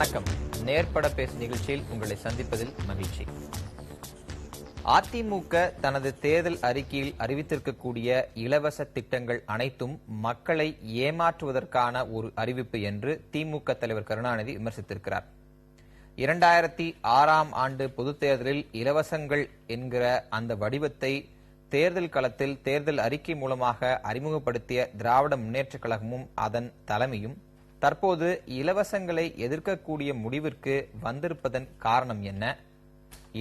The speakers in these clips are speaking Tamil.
வணக்கம். நேர்பட பேசு நிகழ்ச்சியில் உங்களை சந்திப்பதில் மகிழ்ச்சி. அதிமுக தனது தேர்தல் அறிக்கையில் அறிவித்திருக்கக்கூடிய இலவச திட்டங்கள் அனைத்தும் மக்களை ஏமாற்றுவதற்கான ஒரு அறிவிப்பு என்று திமுக தலைவர் கருணாநிதி விமர்சித்திருக்கிறார். 2006ஆம் ஆண்டு பொதுத் தேர்தலில் இலவசங்கள் என்கிற அந்த வடிவத்தை தேர்தல் களத்தில் தேர்தல் அறிக்கை மூலமாக அறிமுகப்படுத்திய திராவிட முன்னேற்றக் கழகமும் அதன் தலைமையும் தற்போது இலவசங்களை எதிர்க்கக்கூடிய முடிவிற்கு வந்திருப்பதன் காரணம் என்ன?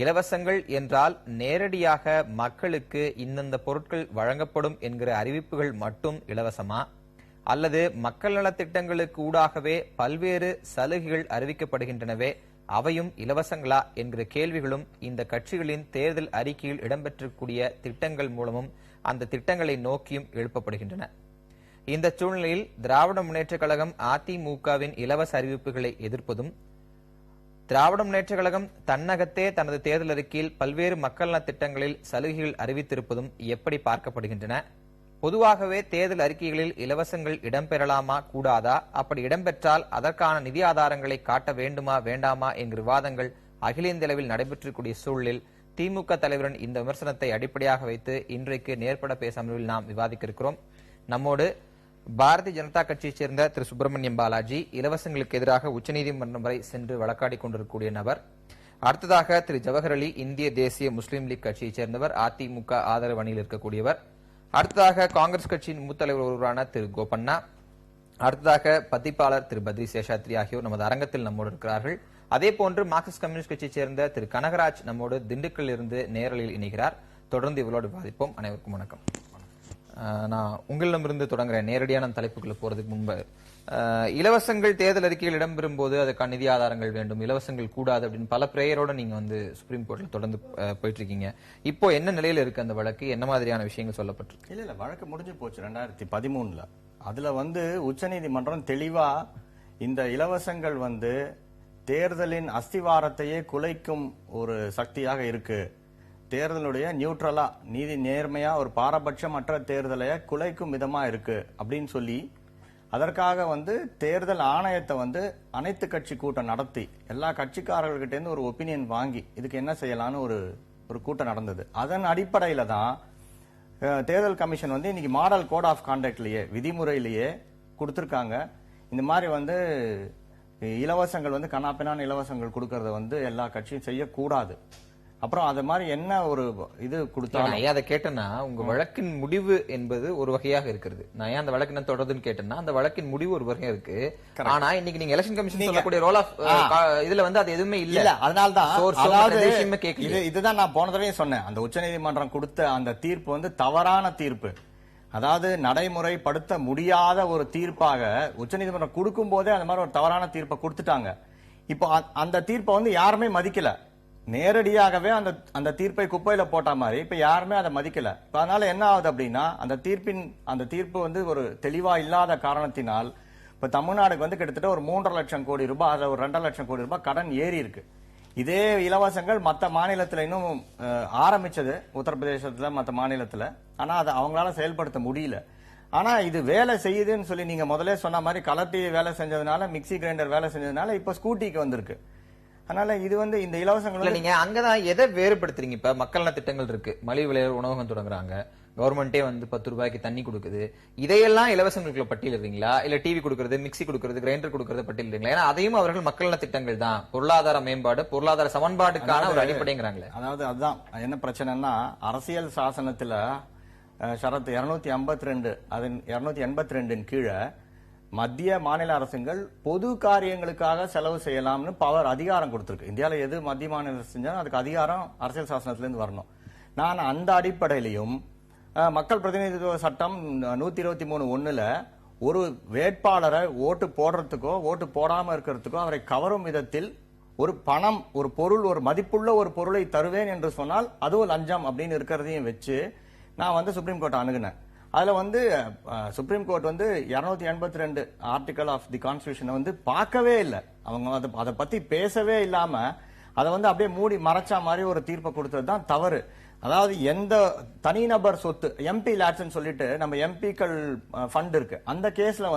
இலவசங்கள் என்றால் நேரடியாக மக்களுக்கு இந்தந்த பொருட்கள் வழங்கப்படும் என்கிற அறிவிப்புகள் மட்டும் இலவசமா, அல்லது மக்கள் நலத்திட்டங்களுக்கு ஊடாகவே பல்வேறு சலுகைகள் அறிவிக்கப்படுகின்றனவே அவையும் இலவசங்களா என்கிற கேள்விகளும் இந்த கட்சிகளின் தேர்தல் அறிக்கையில் இடம்பெற்றக்கூடிய திட்டங்கள் மூலமும் அந்த திட்டங்களை நோக்கியும் எழுப்பப்படுகின்றன. இந்த சூழ்நிலையில் திராவிட முன்னேற்றக் கழகம் அதிமுகவின் இலவச அறிவிப்புகளை எதிர்ப்பதும், திராவிட முன்னேற்றக் கழகம் தன்னகத்தே தனது தேர்தல் அறிக்கையில் பல்வேறு மக்கள் நல திட்டங்களில் சலுகைகள் அறிவித்திருப்பதும் எப்படி பார்க்கப்படுகின்றன? பொதுவாகவே தேர்தல் அறிக்கைகளில் இலவசங்கள் இடம்பெறலாமா கூடாதா? அப்படி இடம்பெற்றால் அதற்கான நிதி ஆதாரங்களை காட்ட வேண்டுமா வேண்டாமா என்கிற விவாதங்கள் அகில இந்திய அளவில் நடைபெற்றக்கூடிய சூழலில் திமுக தலைவரின் இந்த விமர்சனத்தை அடிப்படையாக வைத்து இன்றைக்கு நேர்பட பேச அமர்வில் நாம் விவாதிக்க இருக்கிறோம். நம்மோடு பாரதிய ஜனதா கட்சியைச் சேர்ந்த திரு சுப்பிரமணியம் பாலாஜி, இலவசங்களுக்கு எதிராக உச்சநீதிமன்றம் வரை சென்று வழக்காடி கொண்டிருக்கக்கூடிய நபர். அடுத்ததாக திரு ஜவஹர் அலி, இந்திய தேசிய முஸ்லீம் லீக் கட்சியைச் சேர்ந்தவர், அதிமுக ஆதரவு அணியில் இருக்கக்கூடியவர். அடுத்ததாக காங்கிரஸ் கட்சியின் மூத்த தலைவர் ஒருவரான திரு கோபண்ணா. அடுத்ததாக பதிப்பாளர் திரு பத்ரி சேஷாத்ரி ஆகியோர் நமது அரங்கத்தில் நம்மோடு இருக்கிறார்கள். அதே போன்று மார்க்சிஸ்ட் கம்யூனிஸ்ட் கட்சியைச் சேர்ந்த திரு கனகராஜ் நம்மோடு திண்டுக்கல்லில் இருந்து நேரலில் இணைகிறார். தொடர்ந்து இவரோடு விவாதிப்போம். அனைவருக்கும் வணக்கம். நான் உங்களிடமிருந்து தொடங்குறேன். நேரடியான தலைப்புக்குள்ள போறதுக்கு முன்பு, இலவசங்கள் தேர்தல் அறிக்கையில் இடம்பெறும் போது அதுக்கான நிதி ஆதாரங்கள் வேண்டும், இலவசங்கள் கூடாது அப்படின்னு பல பிரேயரோட நீங்க சுப்ரீம் கோர்ட்ல தொடர்ந்து போயிட்டு இருக்கீங்க. இப்போ என்ன நிலையில இருக்கு அந்த வழக்கு? என்ன மாதிரியான விஷயங்கள் சொல்லப்பட்டிருக்கு? இல்ல வழக்கு முடிஞ்சு போச்சு 2013. அதுல உச்சநீதிமன்றம் தெளிவா இந்த இலவசங்கள் தேர்தலின் அஸ்திவாரத்தையே குலைக்கும் ஒரு சக்தியாக இருக்கு, தேர்தலுடைய நியூட்ரலா நீதி நேர்மையா ஒரு பாரபட்சமற்ற தேர்தலை குலைக்கும் விதமா இருக்கு அப்படின்னு சொல்லி அதற்காக தேர்தல் ஆணையத்தை அனைத்து கட்சி கூட்டம் நடத்தி எல்லா கட்சிக்காரர்கிட்ட இருந்து ஒரு ஒப்பீனியன் வாங்கி இதுக்கு என்ன செய்யலாம்னு ஒரு கூட்டம் நடந்தது. அதன் அடிப்படையில தான் தேர்தல் கமிஷன் இன்னைக்கு மாடல் கோட் ஆஃப் கான்டக்ட்லயே விதிமுறையிலேயே கொடுத்திருக்காங்க. இந்த மாதிரி இலவசங்கள் கண்ணாப்பினான இலவசங்கள் கொடுக்கறத எல்லா கட்சியும் செய்யக்கூடாது. அப்புறம் அது மாதிரி என்ன ஒரு இது கொடுத்தாலும் அதை கேட்டேன்னா, உங்க வழக்கின் முடிவு என்பது ஒரு வகையாக இருக்கிறது. நான் ஏன் அந்த வழக்கு என்ன தொடருதுன்னு கேட்டேன்னா, அந்த வழக்கின் முடிவு ஒரு வகையா இருக்கு. ஆனா இன்னைக்கு நீங்க எலெக்ஷன் கமிஷன் சொல்லக்கூடிய ரோல் ஆஃப் இதுல அது எதுவுமே இல்ல. அதனால்தான் இதுதான் நான் போன தடவை சொன்னேன். அந்த உச்சநீதிமன்றம் கொடுத்த அந்த தீர்ப்பு தவறான தீர்ப்பு, அதாவது நடைமுறைப்படுத்த முடியாத ஒரு தீர்ப்பாக உச்சநீதிமன்றம் கொடுக்கும் போதே அந்த மாதிரி ஒரு தவறான தீர்ப்பை கொடுத்துட்டாங்க. இப்போ அந்த தீர்ப்பை யாருமே மதிக்கல. நேரடியாகவே அந்த தீர்ப்பை குப்பையில போட்ட மாதிரி இப்ப யாருமே அதை மதிக்கல. அதனால என்ன ஆகுது அப்படின்னா, அந்த தீர்ப்பு ஒரு தெளிவா இல்லாத காரணத்தினால் இப்ப தமிழ்நாடுக்கு கிட்டத்தட்ட ஒரு 3.5 லட்சம் கோடி ரூபாய், அதை ஒரு 2.5 லட்சம் கோடி ரூபாய் கடன் ஏறி இருக்கு. இதே இலவசங்கள் மத்த மாநிலத்துல இன்னும் ஆரம்பிச்சது, உத்தரப்பிரதேசத்துல மத்த மாநிலத்துல. ஆனா அதை அவங்களால செயல்படுத்த முடியல. ஆனா இது வேலை செய்யுதுன்னு சொல்லி நீங்க முதல்ல சொன்ன மாதிரி கலர் வேலை செஞ்சதுனால, மிக்சி கிரைண்டர் வேலை செஞ்சதுனால இப்ப ஸ்கூட்டிக்கு வந்திருக்கு. அதனால இது இந்த இலவசங்கள் நீங்க அங்கதான் எதை வேறுபடுத்துறீங்க? இப்ப மக்கள் நல திட்டங்கள் இருக்கு, மலிவு விலை உணவகம் தொடங்குறாங்க, கவர்மெண்டே 10 ரூபாய்க்கு தண்ணி கொடுக்குது. இதையெல்லாம் இலவசங்களுக்குள்ள பட்டியலிடுறீங்களா? இல்ல டிவி கொடுக்கறது, மிக்சி கொடுக்கறது, கிரைண்டர் கொடுக்கறது பட்டியலிடுறீங்களா? ஏன்னா அதையும் அவர்கள் மக்கள் நல திட்டங்கள் தான், பொருளாதார மேம்பாடு, பொருளாதார சமன்பாட்டுக்கான ஒரு அடிப்படைங்கிறாங்களே. அதாவது அதுதான் என்ன பிரச்சனைன்னா, அரசியல் சாசனத்துல ஷரத்து 252 அதன் 282 கீழே மத்திய மாநில அரசுகள் பொது காரியங்களுக்காக செலவு செய்யலாம்னு அதிகாரம் கொடுத்திருக்கு. இந்தியாவில் எது மத்திய மாநில செஞ்சாலும் அதுக்கு அதிகாரம் அரசியல் சாசனத்திலிருந்து வரணும். நான் அந்த அடிப்படையிலையும் மக்கள் பிரதிநிதித்துவ சட்டம் 123(1)ல ஒரு வேட்பாளரை ஓட்டு போடுறதுக்கோ ஓட்டு போடாம இருக்கிறதுக்கோ அவரை கவரும் விதத்தில் ஒரு பணம், ஒரு பொருள், ஒரு மதிப்புள்ள ஒரு பொருளை தருவேன் என்று சொன்னால் அதுவும் லஞ்சம் அப்படின்னு இருக்கிறதையும் வச்சு நான் சுப்ரீம் கோர்ட் அணுகுனேன். அதுல supreme court 282 article of the constitution பார்க்கவே இல்லை. அவங்க அதை பத்தி பேசவே இல்லாம அதை அப்படியே மூடி மறைச்சா மாதிரி ஒரு தீர்ப்பை கொடுத்ததுதான் தவறு. அதாவது எந்த தனிநபர் சொத்து, எம்பி லேட்ஸ் சொல்லிட்டு நம்ம எம்பிக்கள் ஃபண்ட் இருக்கு, அந்த கேஸ்ல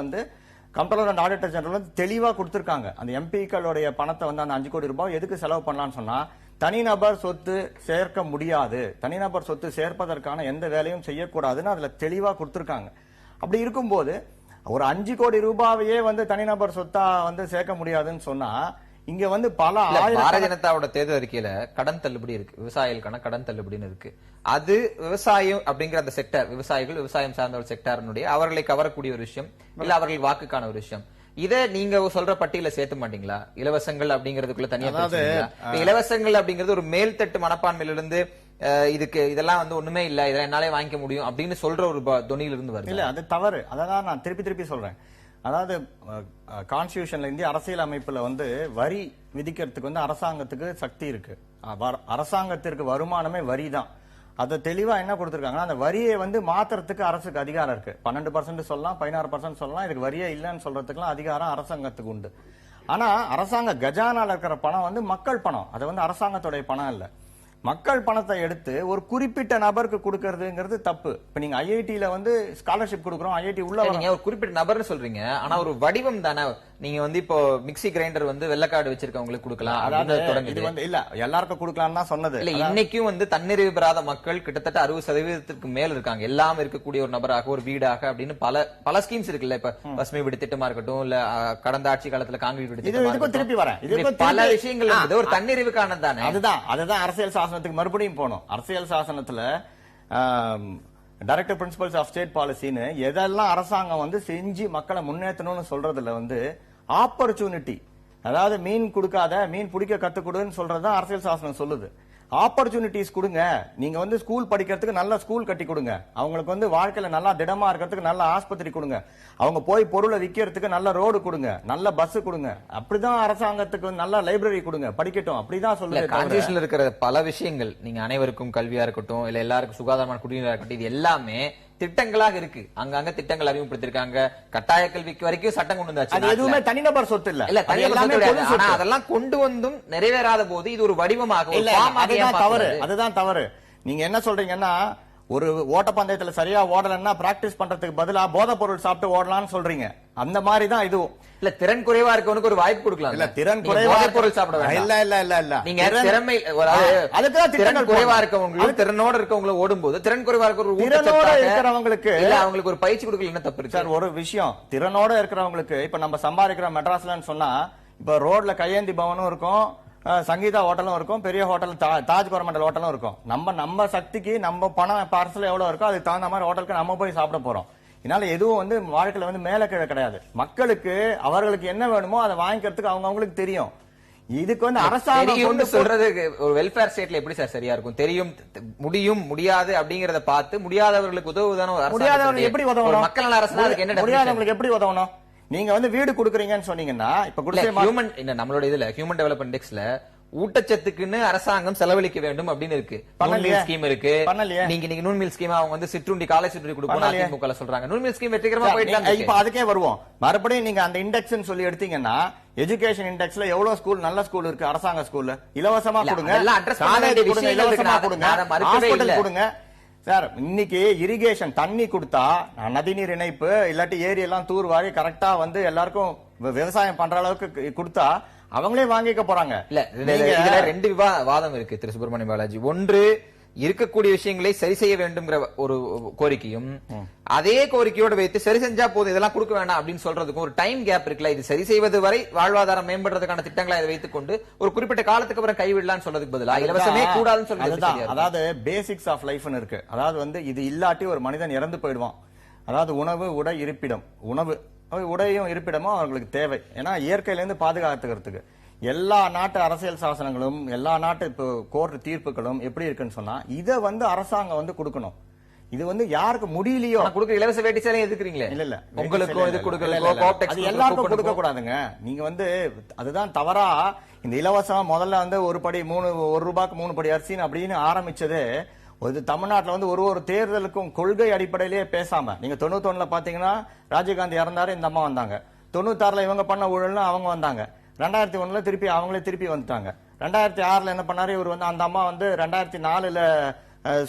கம்ப்ட்ரோலர் அண்ட் ஆடிட்டர் ஜெனரல் வந்து தெளிவா கொடுத்திருக்காங்க. அந்த எம்பிக்களுடைய பணத்தை வந்து அந்த 5 கோடி ரூபாய் எதுக்கு செலவு பண்ணலாம்னு சொன்னா, தனிநபர் சொத்து சேர்க்க முடியாது, தனிநபர் சொத்து சேர்ப்பதற்கான எந்த வேலையும் செய்யக்கூடாதுன்னு அதுல தெளிவா கொடுத்திருக்காங்க. அப்படி இருக்கும்போது ஒரு 5 கோடி ரூபாவையே வந்து தனிநபர் சொத்தா வந்து சேர்க்க முடியாதுன்னு சொன்னா, இங்க வந்து பல பாரதிய ஜனதாவோட தேர்தல் அறிக்கையில கடன் தள்ளுபடி இருக்கு, விவசாயிகளுக்கான கடன் தள்ளுபடின்னு இருக்கு. அது விவசாயம் அப்படிங்கிற அந்த செக்டர், விவசாயிகள் விவசாயம் சார்ந்த ஒரு செக்டாரினுடைய அவர்களை கவரக்கூடிய ஒரு விஷயம், இல்ல அவர்கள் வாக்குக்கான ஒரு விஷயம். இதை நீங்க சொல்ற பட்டியல சேர்த்து மாட்டீங்களா? இலவசங்கள் அப்படிங்கிறதுக்குள்ள தனியா இலவசங்கள் அப்படிங்கிறது ஒரு மேல்தட்டு மனப்பான்மையிலிருந்து இதுக்கு இதெல்லாம் வந்து ஒண்ணுமே இல்ல, இதெல்லாம் என்னாலே வாங்கிக்க முடியும் அப்படின்னு சொல்ற ஒரு தொனியில இருந்து வருது. இல்ல, அது தவறு. அதான் நான் திருப்பி சொல்றேன். அதாவது கான்ஸ்டிடியூஷன்ல இந்திய அரசியல் அமைப்புல வந்து வரி விதிக்கிறதுக்கு வந்து அரசாங்கத்துக்கு சக்தி இருக்கு. அரசாங்கத்திற்கு வருமானமே வரி தான். அதை தெளிவா என்ன கொடுத்திருக்காங்கன்னா, அந்த வரியை வந்து மாத்துறதுக்கு அரசுக்கு அதிகாரம் இருக்கு. 12% சொல்லலாம், 16% சொல்லலாம். இதுக்கு வரியே இல்லைன்னு சொல்றதுக்குலாம் அதிகாரம் அரசாங்கத்துக்கு உண்டு. ஆனா அரசாங்க கஜானால இருக்கிற பணம் வந்து மக்கள் பணம், அது வந்து அரசாங்கத்துடைய பணம் இல்ல. மக்கள் பணத்தை எடுத்து ஒரு குறிப்பிட்ட நபருக்கு கொடுக்கறதுங்கிறது தப்பு. இப்ப நீங்க ஐஐடில வந்து ஸ்காலர்ஷிப் கொடுக்கறோம், ஐஐடி உள்ள நீங்க ஒரு குறிப்பிட்ட நபர்னு சொல்றீங்க, ஆனா ஒரு வடிவம் தானே. நீங்க வந்து இப்போ மிக்ஸி கிரைண்டர் வந்து வெள்ளக்கார்டு வச்சிருக்கவங்களுக்கு கொடுக்கலாம், அதாவது இது வந்து இல்ல எல்லாருக்கும் கொடுக்கலாம் தான் சொன்னது. இல்ல, இன்னைக்கும் வந்து தன்னிறைவு பெறாத மக்கள் கிட்டத்தட்ட 60% மேல இருக்காங்க. எல்லாம் இருக்கக்கூடிய ஒரு நபராக, ஒரு வீடாக அப்படின்னு பல ஸ்கீம்ஸ் இருக்குல்ல. இப்ப பசுமை வீடு திட்டமா இருக்கட்டும், இல்ல கடந்த ஆட்சி காலத்துல காங்கிரீட் வீடு திட்டமா, திருப்பி வரேன், பல விஷயங்கள் ஒரு தன்னிறைவுக்கான தானே. அதுதான் அரசியல் சாசனத்துக்கு மறுபடியும் போனோம். அரசியல் சாசனத்துல டைரக்டர் பிரின்சிபல்ஸ் ஆஃப் ஸ்டேட் பாலிசின்னு எதெல்லாம் அரசாங்கம் வந்து செஞ்சு மக்களை முன்னேற்றணும்னு சொல்றதுல வந்து ஆப்பர்ச்சுனிட்டி, அதாவது மீன் கொடுக்காத மீன் பிடிக்க கத்துக்கொடுன்னு சொல்றதுதான் அரசியல் சாசனம் சொல்லுது. ஆப்பர்ச்சுனிட்டிஸ் கொடுங்க. நீங்க வந்து ஸ்கூல் படிக்கிறதுக்கு நல்ல ஸ்கூல் கட்டி கொடுங்க, அவங்களுக்கு வந்து வாழ்க்கையில நல்லா திடமா இருக்கிறதுக்கு நல்ல ஆஸ்பத்திரி கொடுங்க, அவங்க போய் பொருளை விற்கிறதுக்கு நல்ல ரோடு கொடுங்க, நல்ல பஸ் கொடுங்க. அப்படிதான் அரசாங்கத்துக்கு நல்ல லைப்ரரி கொடுங்க, படிக்கட்டும். அப்படிதான் சொல்லுங்க. கான்ஸ்டிடியூஷன்ல இருக்கிற பல விஷயங்கள், நீங்க அனைவருக்கும் கல்வியா இருக்கட்டும், இல்ல எல்லாருக்கும் சுகாதாரமான குடிநீரா இருக்கட்டும், இது எல்லாமே திட்டங்களாக இருக்கு. அங்கங்க திட்டங்கள் அறிமுகப்படுத்திருக்காங்க. கட்டாய கல்விக்கு வரைக்கும் சட்டம் கொண்டு வந்தாச்சு. அது எதுவுமே தனிநபர் சொத்து இல்ல. இல்ல, அதெல்லாம் கொண்டு வந்தும் நிறைவேறாத போது இது ஒரு வடிவமாக, அதுதான் தவறு. நீங்க என்ன சொல்றீங்கன்னா, ஒரு ஓட்டப்பந்தயத்துல சரியா ஓடலன்னா பிராக்டிஸ் பண்றதுக்கு பதிலா போதை பொருள் சாப்பிட்டு ஓடலாம்னு சொல்றீங்க. அந்த மாதிரி தான் இதுவும். இல்ல, திறன் குறைவா இருக்கவனுக்கு ஒரு வாய்ப்பு கொடுக்கலாம். இல்ல, திறன் குறைவா பொருள் சாப்பிட இல்ல நீங்க திறமை, திறன் குறைவா இருக்கவங்களுக்கு, திறனோட இருக்கவங்களை ஓடும்போது திறன் குறைவா இருக்கிறவங்களுக்கு இல்ல, அவங்களுக்கு ஒரு பயிற்சி கொடுக்கல, என்ன தப்பு இருக்கு சார்? ஒரு விஷயம், திறனோட இருக்கிறவங்களுக்கு, இப்ப நம்ம சம்பாதிக்கிற மெட்ராஸ்லன்னு சொன்னா, இப்ப ரோட்ல கையேந்தி பவனும் இருக்கும், சங்கீதா ஹோட்டலும் இருக்கும், பெரிய ஹோட்டல் தாஜ் கோரமண்டல் ஹோட்டலும் இருக்கும். நம்ம சக்திக்கு நம்ம பணம் பார்சல் எவ்வளவு இருக்கோ அதுக்கு தகுந்த மாதிரி ஹோட்டலுக்கு நம்ம போய் சாப்பிட போறோம். இதனால எதுவும் வந்து வாழ்க்கையில வந்து மேல கீழே கிடையாது. மக்களுக்கு அவர்களுக்கு என்ன வேணுமோ அதை வாங்கிக்கிறதுக்கு அவங்களுக்கு தெரியும். இதுக்கு வந்து அரசாங்கம் சொல்றது ஒரு வெல்ஃபேர் ஸ்டேட்ல எப்படி சார் சரியா இருக்கும்? தெரியும், முடியும், முடியாது அப்படிங்கறத பார்த்து முடியாதவர்களுக்கு உதவுதானே. முடியாதவர்களுக்கு எப்படி உதவணும்? மக்கள் நல அரசு அதுக்கு என்ன? முடியாதவங்களுக்கு எப்படி உதவணும்? நீங்க வந்து வீடு கொடுக்குறீங்கன்னு சொன்னீங்கன்னா, இப்ப நம்மளோட இதுல ஹியூமன் டெவலப்மெண்ட் இண்டெக்ஸ்ல ஊட்டச்சத்துக்குன்னு அரசாங்கம் செலவழிக்க வேண்டும் அப்படின்னு இருக்கு. ஸ்கீம் இருக்கு. நீங்க நூன் மில் ஸ்கீம் அவங்க வந்து சிற்றுண்டி, காலை சிற்றுண்டி கொடுக்கணும் அதிமுக சொல்றாங்க. நூன் மில் ஸ்கீம் வெற்றிகரமா போயிட்டு இப்ப அதுக்கே வருவோம். மறுபடியும் நீங்க அந்த இண்டெக்ஸ் சொல்லி எடுத்தீங்கன்னா, எஜுகேஷன் இண்டெக்ஸ்ல எவ்வளவு ஸ்கூல் நல்ல ஸ்கூல் இருக்கு, அரசாங்க ஸ்கூல்ல இலவசமா கொடுங்க, இலவசமா கொடுங்க, ஹாஸ்பிட்டல் கொடுங்க. சார், இன்னைக்கு இரிகேஷன் தண்ணி கொடுத்தா, நதிநீர் இணைப்பு இல்லாட்டி ஏரி எல்லாம் தூர்வாரி கரெக்டா வந்து எல்லாருக்கும் விவசாயம் பண்ற அளவுக்கு கொடுத்தா அவங்களே வாங்கிக்க போறாங்க. இல்ல, இதுல ரெண்டு வாதம் இருக்கு திரு சுப்பிரமணியம் பாலாஜி. ஒன்று, இருக்கக்கூடிய விஷயங்களை சரி செய்ய வேண்டும்ங்கிற ஒரு கோரிக்கையும், அதே கோரிக்கையோடு வைத்து சரி செஞ்சா போதும், இதெல்லாம் கொடுக்க வேண்டாம் அப்படின்னு சொல்றதுக்கும் ஒரு டைம் கேப் இருக்குல்ல. இது சரி செய்வது வரை வாழ்வாதாரம் மேம்படுறதுக்கான திட்டங்களை இதை வைத்துக் கொண்டு ஒரு குறிப்பிட்ட காலத்துக்கு அப்புறம் கைவிடலாம்னு சொல்றதுக்கு பதிலா இலவசமே கூடாதுன்னு சொல்றது. அதாவது பேசிக்ஸ் ஆஃப் லைஃப்னு இருக்கு. அதாவது வந்து இது இல்லாட்டி ஒரு மனிதன் இறந்து போயிடுவான். அதாவது உணவு, உடை, இருப்பிடம். உடையும் இருப்பிடமும் அவர்களுக்கு தேவை. ஏன்னா இயற்கையிலிருந்து பாதுகாத்துக்கிறதுக்கு எல்லா நாட்டு அரசியல் சாசனங்களும், எல்லா நாட்டு கோர்ட் தீர்ப்புகளும் எப்படி இருக்குன்னு சொன்னா, இதை வந்து அரசாங்கம் வந்து கொடுக்கணும். இது வந்து யாருக்கு முடியலையோ கொடுக்க. இலவச வேட்டி சேலை எதுக்குறீங்களே? இல்ல, உங்களுக்கும் இது கொடுக்கல, அது எல்லாருக்கும் கொடுக்க கூடாதுங்க. நீங்க வந்து அதுதான் தவறா. இந்த இலவசம் முதல்ல வந்து ஒரு ரூபாய்க்கு 3 படி அரிசின்னு அப்படின்னு ஆரம்பிச்சது தமிழ்நாட்டில் வந்து ஒரு தேர்தலுக்கும் கொள்கை அடிப்படையிலேயே பேசாம. நீங்க 91ல பாத்தீங்கன்னா ராஜீவ்காந்தி இறந்தாரு, இந்த அம்மா வந்தாங்க. 96ல இவங்க பண்ண ஊழல்னு அவங்க வந்தாங்க. 2001ல அவங்களே திருப்பி வந்துட்டாங்க. 2006ல என்ன பண்ணாரு இவர் வந்து, அந்த அம்மா வந்து 2004ல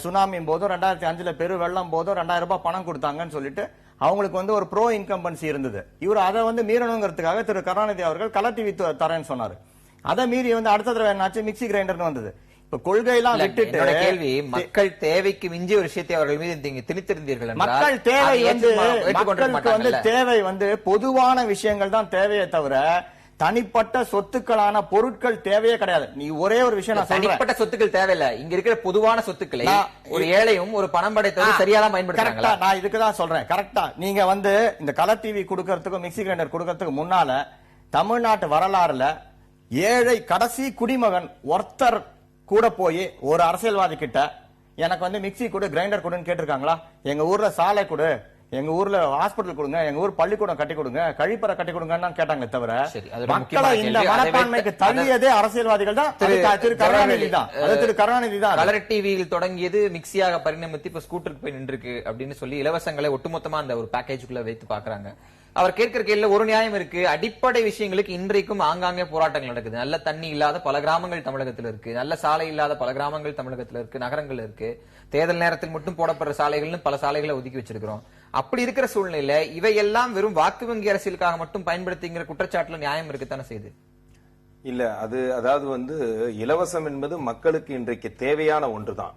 சுனாமியும் போதும் 2005 பெரு வெள்ளம் போதும் 2000 ரூபாய் பணம் கொடுத்தாங்கன்னு சொல்லிட்டு அவங்களுக்கு வந்து ஒரு ப்ரோ இன்கம்பன்சி இருந்தது. இவர் அதை வந்து மீறணுங்கிறதுக்காக திரு கருணாநிதி அவர்கள் கலர் டிவி தரேன்னு சொன்னாரு. அதை மீறி வந்து அடுத்த தடவை என்னாச்சு, மிக்சி கிரைண்டர்னு வந்தது. இப்ப கொள்கையெல்லாம் விட்டுட்டு கேள்வி, மக்கள் தேவைக்கு மிஞ்சிய ஒரு விஷயத்தை அவர்கள் மீது திணித்திருந்தீர்கள். மக்கள் தேவை வந்து மக்களுக்கு வந்து தேவை வந்து பொதுவான விஷயங்கள் தான் தேவையே தவிர தனிப்பட்ட சொத்துக்களான பொருட்கள் தேவையே கிடையாது. நீ ஒரே ஒரு விஷயம், தனிப்பட்ட சொத்துக்கள் தேவையில்லை. இங்க இருக்கிற பொதுவான சொத்துக்களை ஒரு ஏழையும் ஒரு பணம் படைத்தது சரியா பயன்படுத்துறாங்க. நான் இதுக்குதான் சொல்றேன். கரெக்டா நீங்க வந்து இந்த கலர் டிவி கொடுக்கறதுக்கும் மிக்சி கிரைண்டர் கொடுக்கறதுக்கு முன்னால தமிழ்நாட்டு வரலாறுல ஏழை கடைசி குடிமகன் ஒருத்தர் கூட போய் ஒரு அரசியல்வாதி கிட்ட எனக்கு வந்து மிக்சி கொடு, கிரைண்டர் கொடுன்னு கேட்டிருக்காங்களா? எங்க ஊர்ல சாலை கொடு, எங்க ஊர்ல ஹாஸ்பிட்டல் கொடுங்க, எங்க ஊர் பள்ளிக்கூடம் கட்டி கொடுங்க, கழிப்பறை கட்டி கொடுங்கன்னு கேட்டாங்க தவிர மக்களை இந்த மனப்பான்மைக்கு தள்ளியதே அரசியல்வாதிகள் தான், திரு கருணாநிதி தான். திரு கருணாநிதி தான் கலர் டிவியில் தொடங்கியது மிக்சியாக பரிணமித்து இப்ப ஸ்கூட்டருக்கு போய் நின்றுருக்கு அப்படின்னு சொல்லி இலவசங்களை ஒட்டுமொத்தமா அந்த ஒரு பேக்கேஜுக்குள்ள வைத்து பாக்குறாங்க. அவர் கேட்கிற கேள்வியில ஒரு நியாயம் இருக்கு. அடிப்படை விஷயங்களுக்கு இன்றைக்கும் ஆங்காங்கே போராட்டங்கள் நடக்குது. நல்ல தண்ணி இல்லாத பல கிராமங்கள் தமிழகத்தில் இருக்கு, நல்ல சாலை இல்லாத பல கிராமங்கள் தமிழகத்தில் இருக்கு, நகரங்கள் இருக்கு. தேர்தல் நேரத்தில் மட்டும் போடப்படுற சாலைகள்னு பல சாலைகளை ஒதுக்கி வச்சிருக்கிறோம். அப்படி இருக்கிற சூழ்நிலையில இவையெல்லாம் வெறும் வாக்கு வங்கி அரசியலுக்காக மட்டும் பயன்படுத்திங்கிற குற்றச்சாட்டுல நியாயம் இருக்குத்தானே செய்யுது. இல்ல அது அதாவது வந்து இலவசம் என்பது மக்களுக்கு இன்றைக்கு தேவையான ஒன்றுதான்.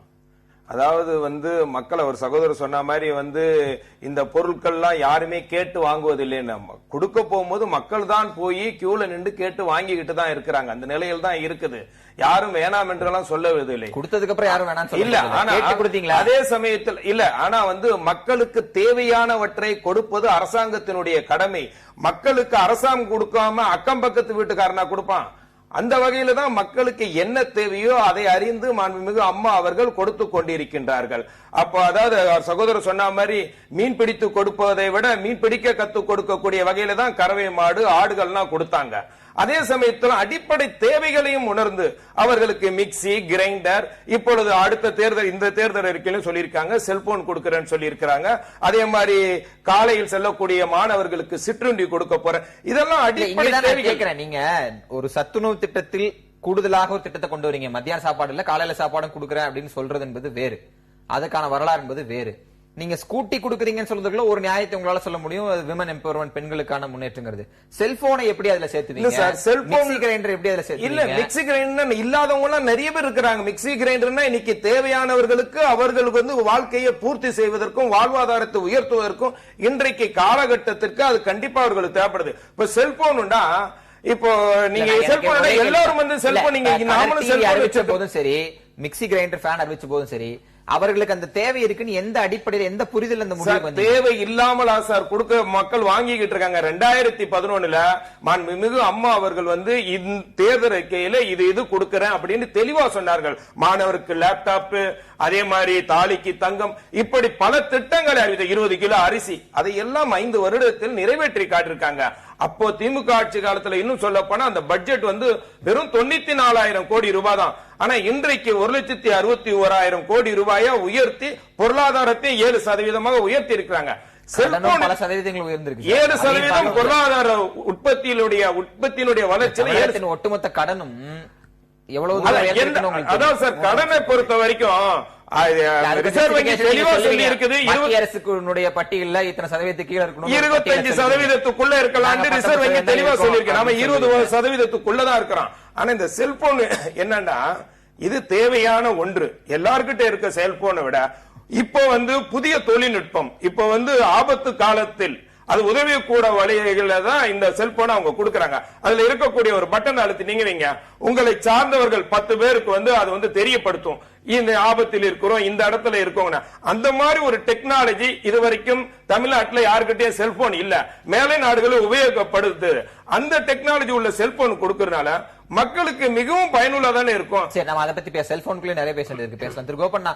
அதாவது வந்து மக்கள் அவர் சகோதரர் சொன்ன மாதிரி வந்து இந்த பொருட்கள்லாம் யாருமே கேட்டு வாங்குவதில்லைன்னு கொடுக்க போகும்போது மக்கள் தான் போய் கியூல நின்று கேட்டு வாங்கிக்கிட்டு தான் இருக்கிறாங்க. அந்த நிலையில் தான் இருக்குது. யாரும் வேணாம் என்றெல்லாம் சொல்லவில்லை. கொடுத்ததுக்கு அப்புறம் யாரும் வேணாம் இல்ல. ஆனா அதே சமயத்தில் இல்ல, ஆனா வந்து மக்களுக்கு தேவையானவற்றை கொடுப்பது அரசாங்கத்தினுடைய கடமை. மக்களுக்கு அரசாங்கம் கொடுக்காம அக்கம் பக்கத்து வீட்டுக்காரனா கொடுப்பான். அந்த வகையில தான் மக்களுக்கு என்ன தேவையோ அதை அறிந்து மாண்புமிகு அம்மா அவர்கள் கொடுத்து கொண்டிருக்கின்றார்கள். அப்ப அதாவது சகோதரர் சொன்ன மாதிரி மீன் பிடித்து கொடுப்பதை விட மீன் பிடிக்க கத்து கொடுக்கக்கூடிய வகையில தான் கறவை மாடு ஆடுகள்லாம் கொடுத்தாங்க. அதே சமயத்தில் அடிப்படை தேவைகளையும் உணர்ந்து அவர்களுக்கு மிக்சி, கிரைண்டர், இப்பொழுது அடுத்த தேர்தல் இந்த தேர்தல் இருக்கையிலும் சொல்லியிருக்காங்க செல்போன் கொடுக்கிறேன்னு சொல்லியிருக்கிறாங்க. அதே மாதிரி காலையில் செல்லக்கூடிய மாணவர்களுக்கு சிற்றுண்டி கொடுக்க போற, இதெல்லாம் அடிப்படை கேட்கிறேன். நீங்க ஒரு சத்துணவு திட்டத்தில் கூடுதலாக ஒரு திட்டத்தை கொண்டு வரீங்க. மத்தியான சாப்பாடு இல்ல காலையில சாப்பாடும் கொடுக்குறேன் அப்படின்னு சொல்றது என்பது வேறு, அதுக்கான வரலாறு என்பது வேறு. நீங்க ஸ்கூட்டி கொடுக்குறீங்கன்னு சொல்றதுக்குள்ள ஒரு நியாயத்தை உங்களால சொல்ல முடியும். விமன் எம்பவர்மெண்ட், பெண்களுக்கான முன்னேற்றங்கிறது. செல்போனை எப்படி அதுல சேர்த்துவீங்க? மிக்ஸி கிரைண்டர் எப்படி அதுல சேர்த்து? இல்ல, மிக்ஸி கிரைண்டர் இல்லாதவங்க எல்லாம் நிறைய பேர் இருக்கிறாங்க. மிக்ஸி கிரைண்டர்னா இன்னைக்கு தேவையானவர்களுக்கு அவர்களுக்கு வந்து வாழ்க்கையை பூர்த்தி செய்வதற்கும் வாழ்வாதாரத்தை உயர்த்துவதற்கும் இன்றைக்கு காலகட்டத்திற்கு அது கண்டிப்பா அவர்களுக்கு தேவைப்படுது. இப்ப செல்போன் உண்டா, இப்போ நீங்க செல்போன் எல்லாரும் வந்து செல்போன் நீங்க நாமளும் செல்போன் அறிவிச்ச போதும் சரி, மிக்ஸி கிரைண்டர் ஃபேன் அறிவிச்ச போதும் சரி, அவர்களுக்கு அந்த தேவை இருக்குன்னு எந்த அடிப்படையில் எந்த புரிதல் அந்த முடிவு தேவை இல்லாமலா சார் கொடுக்க மக்கள் வாங்கிக்கிட்டு இருக்காங்க. 2011 மாண்புமிகு அம்மா அவர்கள் வந்து தேர்தல் அறிக்கையில இது கொடுக்கிறேன் அப்படின்னு தெளிவா சொன்னார்கள். மாணவருக்கு லேப்டாப், அதே மாதிரி தாலிக்கு தங்கம், இப்படி பல திட்டங்களை அறிவித்த 20 கிலோ அரிசி, அதை எல்லாம் 5 வருடத்தில் நிறைவேற்றி காட்டிருக்காங்க. அப்போ திமுக ஆட்சி காலத்துல இன்னும் சொல்ல போனா அந்த பட்ஜெட் வந்து வெறும் 94,000 கோடி ரூபாய் தான். ஆனா இன்றைக்கு 1,61,000 கோடி ரூபாயா உயர்த்தி பொருளாதாரத்தை 7% உயர்த்தி இருக்கிறாங்க. செல்போன் 7% பொருளாதார உற்பத்தியினுடைய வளர்ச்சி, ஒட்டுமொத்த கடனும் எவ்வளவு. அதான் சார் கடனை பொறுத்த வரைக்கும் ரிசர்வ் வங்கி தெளிவா சொல்லி இருக்குது. அரசுடைய பட்டியல்ல இத்தனை சதவீதத்துக்கு கீழே இருக்கணும், 25% இருக்கலாம். ரிசர்வ் வங்கி தெளிவா சொல்லியிருக்கு. நாம 20% இருக்கிறோம். ஆனா இந்த செல்போன் என்னன்னா இது தேவையான ஒன்று. எல்லார்கிட்ட இருக்க செல்போனை விட இப்ப வந்து புதிய தொழில்நுட்பம், இப்ப வந்து ஆபத்து காலத்தில் அது உதவி கூட வழிகள தான் இந்த செல்போனை அவங்க கொடுக்கறாங்க. அதுல இருக்கக்கூடிய ஒரு பட்டன் அழுத்தினீங்க வைங்க, உங்களை சார்ந்தவர்கள் 10 பேருக்கு வந்து அது வந்து தெரியப்படுத்தும் இந்த ஆபத்தில் இருக்கிறோம், இந்த இடத்துல இருக்கோங்க. அந்த மாதிரி ஒரு டெக்னாலஜி இதுவரைக்கும் தமிழ்நாட்டில் யாருக்கிட்டே செல்போன் இல்ல. மேலை நாடுகளில் உபயோகப்படுது. அந்த டெக்னாலஜி உள்ள செல்போன் கொடுக்கறதுனால மக்களுக்கு மிகவும் பயனுள்ளதானே இருக்கும். சரி, நம்ம அதை பத்தி செல்போனுக்குள்ளே நிறைய பேசலாம். திரு கோபண்ணா,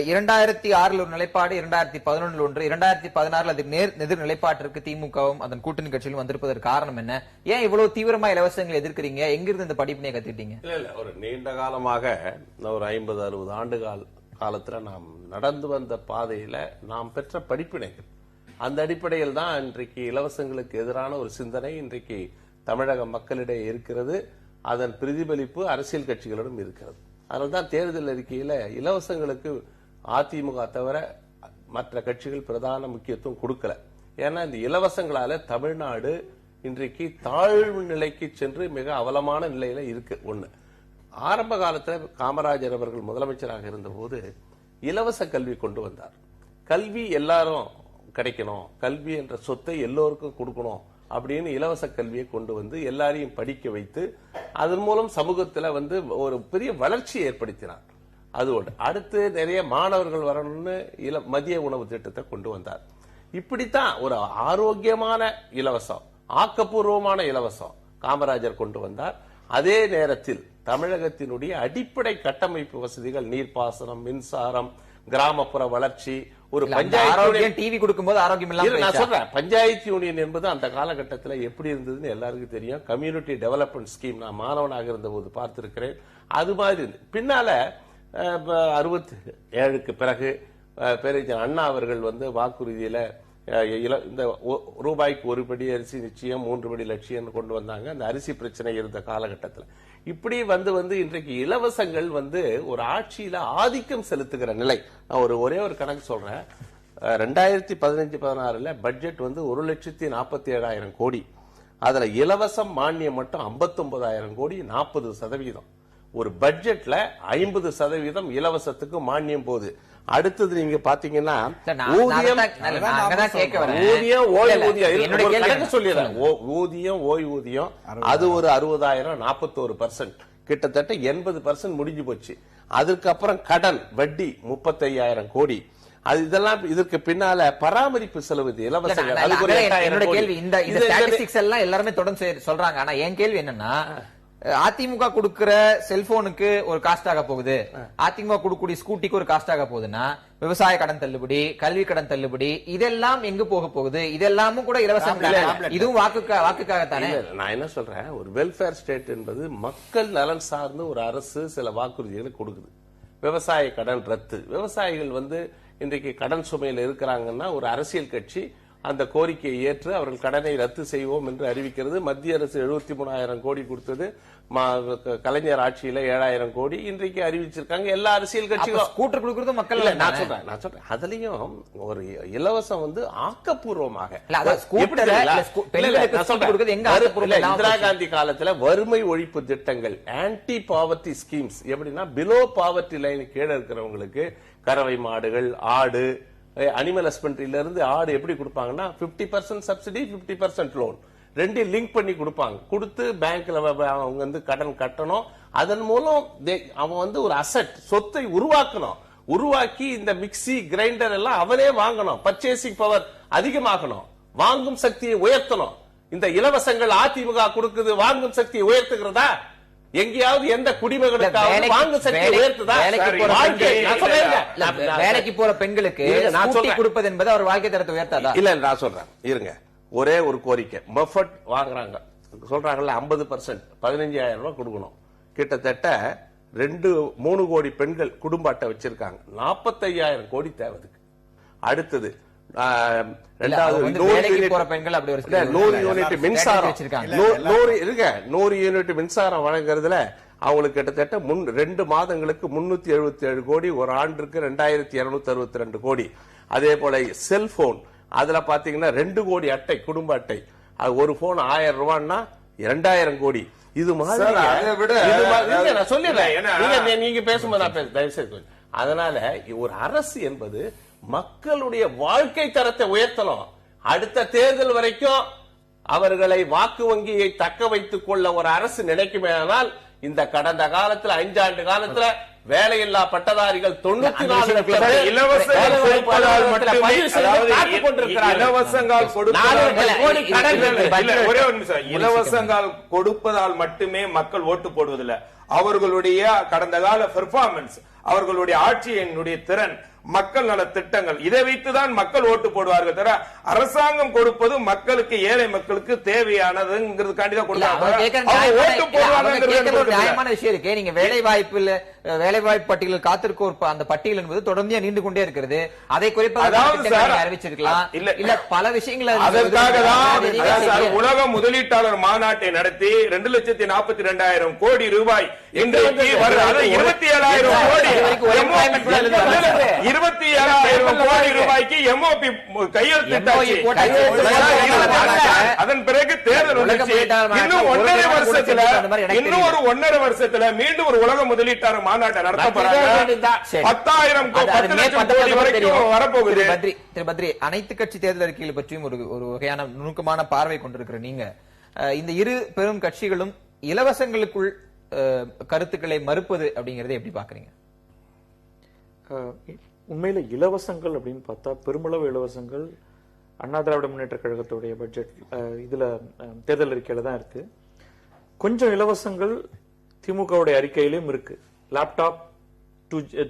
2006 ஒரு நிலைப்பாடு, 2011 ஒன்று, 2016 அது எதிர் நிலைப்பாட்டிற்கு திமுகவும் அதன் கூட்டணி கட்சியிலும் வந்திருப்பதற்கு காரணம் என்ன? ஏன் இவ்வளவு தீவிரமா இலவசங்களை எதிர்க்கிறீங்க? எங்கிருந்து இந்த படிப்பினை கத்துட்டீங்க? இல்ல, ஒரு நீண்ட காலமாக ஒரு 50-60 ஆண்டு காலத்துல நாம் நடந்து வந்த பாதையில நாம் பெற்ற படிப்பினைகள், அந்த அடிப்படையில் தான் இன்றைக்கு இலவசங்களுக்கு எதிரான ஒரு சிந்தனை இன்றைக்கு தமிழக மக்களிடையே இருக்கிறது. அதன் பிரதிபலிப்பு அரசியல் கட்சிகளிடம் இருக்கிறது. அதனால்தான் தேர்தல் அறிக்கையில இலவசங்களுக்கு அதிமுக தவிர மற்ற கட்சிகள் பிரதான முக்கியத்துவம் கொடுக்கல. ஏன்னா இந்த இலவசங்களால தமிழ்நாடு இன்றைக்கு தாழ்வு நிலைக்கு சென்று மிக அவலமான நிலையில இருக்கு. ஒண்ணு, ஆரம்ப காலத்துல காமராஜர் அவர்கள் முதலமைச்சராக இருந்த போது இலவச கல்வி கொண்டு வந்தார். கல்வி எல்லாரும் கிடைக்கணும், கல்வி என்ற சொத்தை எல்லோருக்கும் கொடுக்கணும் அப்படின்னு இலவச கல்வியை கொண்டு வந்து எல்லாரையும் படிக்க வைத்து அதன் மூலம் சமூகத்துல ஒரு பெரிய வளர்ச்சியை ஏற்படுத்தினார். அதோடு அடுத்து நிறைய மாணவர்கள் வரணும்னு மதிய உணவு திட்டத்தை கொண்டு வந்தார். இப்படித்தான் ஒரு ஆரோக்கியமான இலவசம், ஆக்கப்பூர்வமான இலவசம் காமராஜர் கொண்டு வந்தார். அதே நேரத்தில் தமிழகத்தினுடைய அடிப்படை கட்டமைப்பு வசதிகள், நீர்ப்பாசனம், மின்சாரம், கிராமப்புற வளர்ச்சி, ஒரு பஞ்சாயத்து டிவி கொடுக்கும்போது ஆரோக்கியம் இல்லாம நான் சொல்றேன். பஞ்சாயத்து யூனியன் என்பது அந்த காலகட்டத்தில் எப்படி இருந்ததுன்னு எல்லாருக்கும் தெரியும். கம்யூனிட்டி டெவலப்மெண்ட் ஸ்கீம் நான் மாணவனாக இருந்த போது பார்த்திருக்கிறேன். அது மாதிரி பின்னால 67க்கு பிறகு பேரறிஞர் அண்ணா அவர்கள் வாக்குறுதியில இந்த ரூபாய்க்கு ஒரு படி அரிசி நிச்சயம் 3 படி லட்சியம் கொண்டு வந்தாங்க. அந்த அரிசி பிரச்சனை இருந்த காலகட்டத்தில் இப்படி இன்றைக்கு இலவசங்கள் ஒரு ஆட்சியில ஆதிக்கம் செலுத்துகிற நிலை. நான் ஒரே ஒரு கணக்கு சொல்றேன். 2015-16 பட்ஜெட் 1,47,000 கோடி. அதுல இலவசம் மானியம் மட்டும் 59,000 கோடி, 40%. ஒரு பட்ஜெட்ல 50% இலவசத்துக்கு மானியம் போகுது. அடுத்தது நீங்க பாத்தீங்கன்னா ஊதியம், ஓய்வூதியம் அது ஒரு 60,000, 41%, கிட்டத்தட்ட 80% முடிஞ்சு போச்சு. அதுக்கப்புறம் கடன் வட்டி 35,000 கோடி. அது இதெல்லாம் இதற்கு பின்னால பராமரிப்பு செலவு இலவசங்கள். என்னோட கேள்வி, இந்த ஸ்டாட்டிஸ்டிக்ஸ் எல்லாம் எல்லாருமே தொடர்ந்து சொல்றாங்க. ஆனா என் கேள்வி என்னன்னா, அதிமுக கொடுக்கிற செல்போனுக்கு ஒரு காஸ்ட் ஆக போகுது, அதிமுக கொடுக்கக்கூடிய ஸ்கூட்டிக்கு ஒரு காஸ்ட் ஆக போகுதுன்னா, விவசாய கடன் தள்ளுபடி, கல்வி கடன் தள்ளுபடி, இதெல்லாம் எங்க போக போகுது? இதெல்லாமும் கூட இலவசம், இதுவும் வாக்குக்காகத்தானே. நான் என்ன சொல்றேன், ஒரு வெல்ஃபேர் ஸ்டேட் என்பது மக்கள் நலன் சார்ந்து ஒரு அரசு சில வாக்குறுதிகளை கொடுக்குது. விவசாய கடன் ரத்து, விவசாயிகள் இன்றைக்கு கடன் சுமையில் இருக்கிறாங்கன்னா ஒரு அரசியல் கட்சி அந்த கோரிக்கையை ஏற்று அவர்கள் கடனை ரத்து செய்வோம் என்று அறிவிக்கிறது. மத்திய அரசு 73,000 கோடி கொடுத்தது, கலைஞர் ஆட்சியில 7,000 கோடி இன்றைக்கு அறிவிச்சிருக்காங்க. எல்லா அரசியல் கட்சிகளும் ஸ்கூட்டர் கொடுக்கறது மக்கள். நான் சொல்றேன் அதுலயும் ஒரு இலவசம் ஆக்கப்பூர்வமாக. இந்திரா காந்தி காலத்துல வறுமை ஒழிப்பு திட்டங்கள், ஆன்டி பாவர்ட்டி ஸ்கீம்ஸ், எப்படின்னா பிலோ பாவர்ட்டி லைன் கீழே இருக்கிறவங்களுக்கு கறவை மாடுகள், ஆடு, அனிமல் ஹஸ்பண்டரியில இருந்து ஆடு எப்படி கொடுப்பாங்கன்னா 50% சப்சிடி, 50% லோன், ரெண்டையும் லிங்க் பண்ணி கொடுப்பாங்க. கொடுத்து பேங்க்ல அவங்க கடன் கட்டணும். அதன் மூலம் அவன் ஒரு அசெட், சொத்தை உருவாக்கணும். உருவாக்கி இந்த மிக்சி, கிரைண்டர் எல்லாம் அவனே வாங்கணும். பர்ச்சேசிங் பவர் அதிகமாகணும், வாங்கும் சக்தியை உயர்த்தணும். இந்த இலவசங்கள் அதிமுக கொடுக்குது, வாங்கும் சக்தியை உயர்த்துகிறதா? எங்கேயாவது எந்த குடிமகனுக்காவது வாங்கும் சக்தியை உயர்த்துதா? வேலைக்கு போற பெண்களுக்கு கொடுப்பது என்பது அவர் வாழ்க்கை தரத்தை உயர்த்தாதா? இல்ல, நான் சொல்றேன் இருங்க. ஒரே ஒரு கோரிக்கை, பஃபட் வாங்குறாங்க சொல்றாங்கல்ல, 50% 15,000 ரூபாய் கொடுக்கணும். கிட்டத்தட்ட 2-3 கோடி பெண்கள் குடும்ப அட்டை வச்சிருக்காங்க, 45,000 கோடி தேவை. அடுத்தது 100 யூனிட் மின்சாரம், 100 யூனிட் மின்சாரம் வழங்குறதுல அவங்களுக்கு கிட்டத்தட்ட 2 மாதங்களுக்கு 377 கோடி, ஒரு ஆண்டுக்கு 2,262 கோடி. அதே போல செல்போன், அதுல பாத்தீங்கன்னா 2 கோடி அட்டை, குடும்ப அட்டை, அது ஒரு போன் 1000 ரூபான்னா 2,000 கோடி. இது மாதிரி நான் சொல்லிடுறேன், நீங்க பேசும்போது தயவுசெய்து. அதனால ஒரு அரசு என்பது மக்களுடைய வாழ்க்கை தரத்தை உயர்த்தணும். அடுத்த தேர்தல் வரைக்கும் அவர்களை வாக்கு வங்கியை தக்க வைத்துக் கொள்ள ஒரு அரசு நினைக்குமேனால், இந்த கடந்த காலத்துல 5 ஆண்டு காலத்துல வேலையில்லா பட்டதாரிகள் 94 இலவசங்கள் கொடுப்பதால் மட்டுமே மக்கள் ஓட்டு போடுவதில்லை. அவர்களுடைய கடந்த கால பெர்ஃபார்மன்ஸ், அவர்களுடைய ஆட்சியினுடைய திறன், மக்கள் நல திட்டங்கள், இதை வைத்துதான் மக்கள் ஓட்டு போடுவார்கள். தவிர அரசாங்கம் கொடுப்பது மக்களுக்கு, ஏழை மக்களுக்கு தேவையானதுங்கிறதுக்காண்டிதான் கொடுத்தாங்க. நியாயமான விஷயம் இருக்கு. நீங்க வேலை வாய்ப்பு வேலைவாய்ப்பு பட்டியலில் காத்திருக்கோர் அந்த பட்டியல் என்பது தொடர்ந்து நீண்டு கொண்டே இருக்கிறது. அதை குறிப்பாக அறிவிச்சிருக்கலாம். இல்ல பல விஷயங்கள் அதற்காக தான் உலக முதலீட்டாளர் மாநாட்டை நடத்தி 2,42,000 கோடி ரூபாய் இன்றைக்கு 27,000 கோடி 27,000 கோடி ரூபாய்க்கு எம்ஓபி கையெழுத்திட்டாச்சு. அதன் பிறகு தேர்தல் இன்னும் 1.5 வருஷத்துல மீண்டும் ஒரு உலக முதலீட்டாளர் மாநாட்டை நடத்த போறாங்க. 10,000 கோடி வரைக்கும் வரப்போகுது. திரு பத்ரி, அனைத்து கட்சி தேர்தல் அறிக்கைகள் பற்றியும் ஒரு வகையான நுணுக்கமான பார்வை கொண்டிருக்கிற நீங்க இந்த இரு பெரும் கட்சிகளும் இலவசங்களுக்குள் கருத்துக்களை மறுப்பது அப்படிங்கறதை எப்படி பாக்குறீங்க? உண்மையில இலவசங்கள் அப்படின்னு பார்த்தா பெருமளவு இலவசங்கள் அண்ணா திராவிட முன்னேற்ற கழகத்துடைய பட்ஜெட் இதுல தேர்தல் அறிக்கையில தான் இருக்கு. கொஞ்சம் இலவசங்கள் திமுகவுடைய அறிக்கையிலும் இருக்கு. லேப்டாப்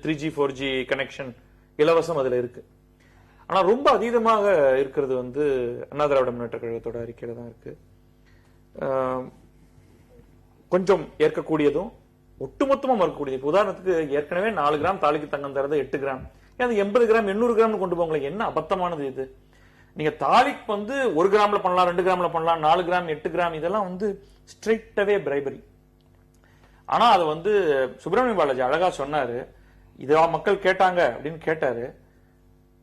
3G 4G கனெக்ஷன் இலவசம் அதுல இருக்கு. ஆனா ரொம்ப அதீதமாக இருக்கிறது அண்ணா திராவிட முன்னேற்ற கழகத்தோட அறிக்கையில தான் இருக்கு. கொஞ்சம் ஏற்கக்கூடியதும் ஒட்டுமொத்தமா மறுக்கக்கூடியது. உதாரணத்துக்கு ஏற்கனவே 4 கிராம் தாலிக்கு தங்கம் தரது 8 கிராம், 80 கிராம் 800 கிராம் கொண்டு போங்களேன். என்ன அபத்தமானது இது? நீங்க தாலிக்கு 1 கிராம்ல பண்ணலாம், 2 கிராம்ல பண்ணலாம், 4 கிராம் 8 கிராம் இதெல்லாம் ஸ்ட்ரெயிட்டாவே பிரைபரி. ஆனா அது சுப்பிரமணிய பாலாஜி அழகா சொன்னாரு, இதா மக்கள் கேட்டாங்க அப்படின்னு கேட்டாரு.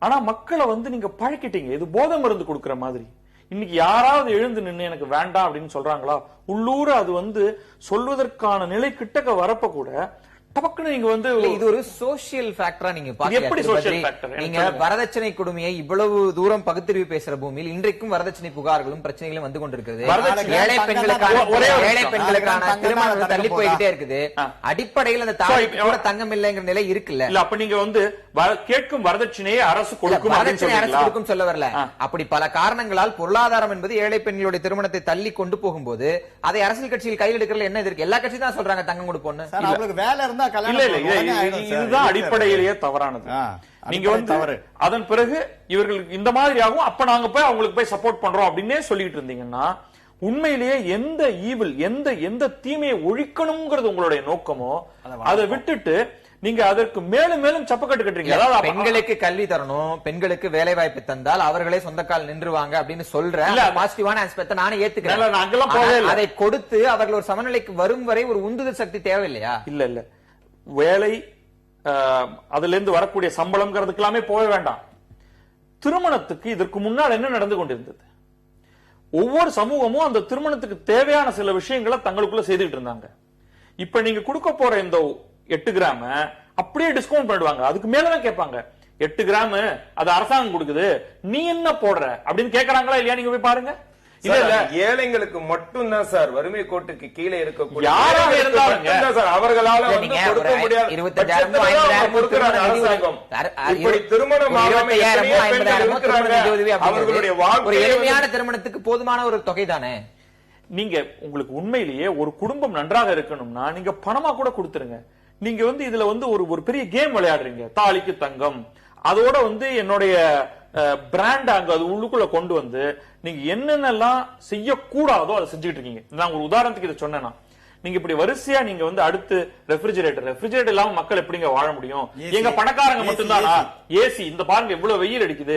ஆனா மக்களை நீங்க பழக்கிட்டீங்க. இது போதை மருந்து கொடுக்கிற மாதிரி. இன்னைக்கு யாராவது எழுந்து நின்று எனக்கு வேண்டாம் அப்படின்னு சொல்றாங்களா, உள்ளூர அது சொல்வதற்கான நிலை கிட்டக்க வரப்ப கூட டபக்குன்னு நீங்க இது ஒரு சோசியல் ஃபேக்டரா நீங்க எப்படி சோசியல் ஃபேக்டர்? நீங்க வரதட்சணை கொடுமையை இவ்வளவு தூரம் பகுத்தறிவு பேசுற பூமியில் இன்றைக்கும் வரதட்சணை புகார்களும் பிரச்சனைகளும் வந்து கொண்டிருக்கிறது. ஏழை பெண்களுக்கான திருமணம் தள்ளி போய்கிட்டே இருக்குது. அடிப்படையில் அந்த தாலிக்கு கூட தங்கம் இல்லைங்கிற நிலை இருக்குல்ல. இல்ல அப்ப நீங்க கேட்கும் வரதட்சணையை அரசு கொடுக்கும் அரசு கொடுக்கும் சொல்ல வரல. அப்படி பல காரணங்களால் பொருளாதாரம் என்பது ஏழை பெண்களுடைய திருமணத்தை தள்ளி கொண்டு போகும்போது அதை அரசியல் கட்சியில் கையில் எடுக்கிறது என்ன இருக்கு? எல்லா கட்சியும் தான் சொல்றாங்க தங்கம் கொடுப்போம்னு. அவங்களுக்கு வேலை இருந்தா இதுதான் அடிப்படையிலேயே தவறானது. நீங்க அதன் பிறகு இவர்களுக்கு இந்த மாதிரி ஆகும், அப்ப நாங்க போய் அவங்களுக்கு போய் சப்போர்ட் பண்றோம் அப்படின்னே சொல்லிட்டு இருந்தீங்கன்னா உண்மையிலேயே எந்த ஈவில் எந்த தீமையை ஒழிக்கணும்ங்கிறது உங்களுடைய நோக்கமோ அதை விட்டுட்டு நீங்க அதற்கு மேலும் மேலும் சப்பக்கட்டு கட்டுறீங்க. அதாவது பெண்களுக்கு கல்வி தரணும், பெண்களுக்கு வேலை வாய்ப்பு தந்தால் அவர்களே சொந்த கால் நின்றுவாங்க அப்படின்னு சொல்ற பாசிட்டிவான ஆஸ்பெக்ட் நானே ஏத்துக்கிறேன். அதை கொடுத்து அவர்கள் ஒரு சமநிலைக்கு வரும் வரை ஒரு உந்துதல் சக்தி தேவையில்லையா? இல்ல வேலை அதுல இருந்து வரக்கூடிய சம்பளம்ங்கிறதுக்கு எல்லாமே போக வேண்டாம். திருமணத்துக்கு இதற்கு முன்னால் என்ன நடந்து கொண்டிருந்தது? ஒவ்வொரு சமூகமும் அந்த திருமணத்துக்கு தேவையான சில விஷயங்களை தங்களுக்குள்ள செய்துட்டு இருந்தாங்க. இப்ப நீங்க கொடுக்க போற இந்த 8 கிராம் அப்படியே டிஸ்கவுண்ட் பண்ணிடுவாங்க. அதுக்கு மேலதான் கேட்பாங்க, 8 கிராம் அது அரசாங்கம் கொடுக்குது, நீ என்ன போடுற அப்படின்னு கேக்குறாங்களா இல்லையா? நீங்க போய் பாருங்க. ஏழைங்களுக்கு மட்டும் தான் சார், வறுமை கோட்டுக்கு கீழே இருக்கக்கூடிய யாராக இருந்தாலும் சார் அவர்களால கொடுக்க முடியாது. 25,000 அரசாங்கம் இப்படி திருமணம் அவர்களுடைய ஒரு எளிமையான திருமணத்துக்கு போதுமான ஒரு தொகை தானே. நீங்க உங்களுக்கு உண்மையிலேயே ஒரு குடும்பம் நன்றாக இருக்கணும்னா நீங்க பணமா கூட கொடுத்துருங்க. நீங்க இதுல ஒரு பெரிய கேம் விளையாடுறீங்க. தாலிக்கு தங்கம் அதோட என்னுடைய பிராண்ட் அங்க அது உள்ளுக்குள்ள கொண்டு நீங்க என்னென்னலாம் செய்யக்கூடாதோ அதை செஞ்சுட்டு இருக்கீங்க. நான் ஒரு உதாரணத்துக்கு இதை சொன்னேன்னா, நீங்க இப்படி வரிசையா நீங்க அடுத்து ரெஃப்ரிஜரேட்டர் இல்லாம மக்கள் எப்படிங்க வாழ முடியும்? எங்க பணக்காரங்க மட்டும்தானா ஏசி? இந்த பாருங்க இவ்வளவு வெயில் அடிக்குது,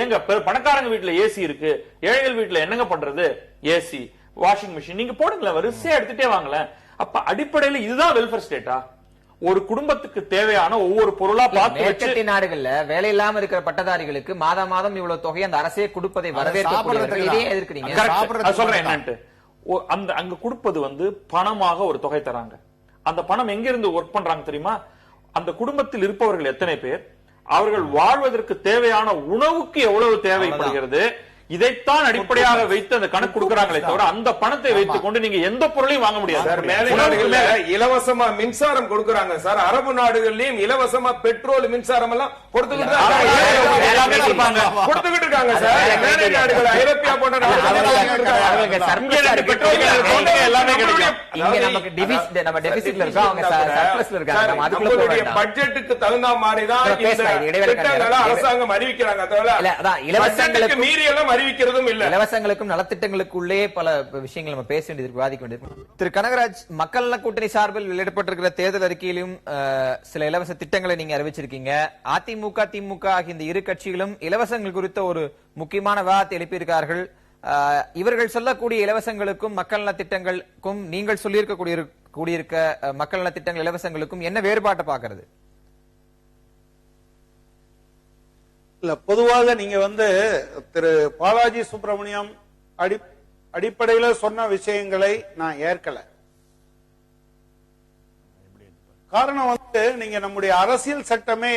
எங்க பணக்காரங்க வீட்டுல ஏசி இருக்கு, ஏழைகள் வீட்டுல என்னங்க பண்றது? ஏசி, வாஷிங் மிஷின் நீங்க போடுங்களேன், வரிசையா எடுத்துட்டே வாங்கல. அப்ப அடிப்படையில இதுதான் வெல்ஃபேர் ஸ்டேட்டா? ஒரு குடும்பத்துக்கு தேவையான ஒவ்வொரு பொருளா பார்த்து மேற்கத்திய நாடுகள்ல வேலை இல்லாம இருக்கிற பட்டதாரிகளுக்கு மாதம் இவ்வளவு தொகை அந்த அரசே கொடுப்பதை வரவேற்கிறீங்க. சொல்றேன் என்னன்ட்டு அங்க கொடுப்பது பணமாக ஒரு தொகை தராங்க. அந்த பணம் எங்க இருந்து ஒர்க் பண்றாங்க தெரியுமா? அந்த குடும்பத்தில் இருப்பவர்கள் எத்தனை பேர், அவர்கள் வாழ்வதற்கு தேவையான உணவுக்கு எவ்வளவு தேவைப்படுகிறது, இதைத்தான் அடிப்படையாக வைத்து அந்த கணக்கு கொடுக்கறாங்களே தவிர அந்த பணத்தை வைத்துக் கொண்டு நீங்க எந்த பொருளையும் வாங்க முடியாது. இலவசமா மின்சாரம் கொடுக்கறாங்க சார். அரபு நாடுகள்லயும் இலவசமா பெட்ரோல் மின்சாரம் எல்லாம் கொடுத்துக்கிட்டு இருக்காங்க சார். மேலை நாடுகள் ஐரோப்பியா போன்ற பட்ஜெட்டுக்கு தகுந்த மாதிரிதான் அரசாங்கம் அறிவிக்கிறாங்க. மீறி எல்லாம் அறிவிக்கிறதும் இல்ல. இலவசங்களுக்கும் நலத்திட்டங்களுக்குள்ளே பல விஷயங்கள் நம்ம பேச வேண்டியது, விவாதிக்க வேண்டியது. திரு கனகராஜ், மக்கள் நல கூட்டணி சார்பில் வெளியிடப்பட்டிருக்கிற தேர்தல் அறிக்கையிலும் சில இலவச திட்டங்களை நீங்க அறிவிச்சிருக்கீங்க. அதிமுக, திமுக ஆகிய இந்த இரு கட்சிகளும் இலவசங்கள் குறித்த ஒரு முக்கியமான விவாதத்தை எழுப்பியிருக்கார்கள். இவர்கள் சொல்லக்கூடிய இலவசங்களுக்கும் மக்கள் நல திட்டங்களுக்கும் நீங்கள் சொல்லியிருக்க மக்கள் நல திட்டங்கள் இலவசங்களுக்கும் என்ன வேறுபாட்டை பார்க்கிறது? இல்ல, பொதுவாக நீங்க திரு பாலாஜி சுப்பிரமணியம் அடிப்படையில சொன்ன விஷயங்களை நான் ஏற்கல. காரணம் நீங்க நம்முடைய அரசியல் சட்டமே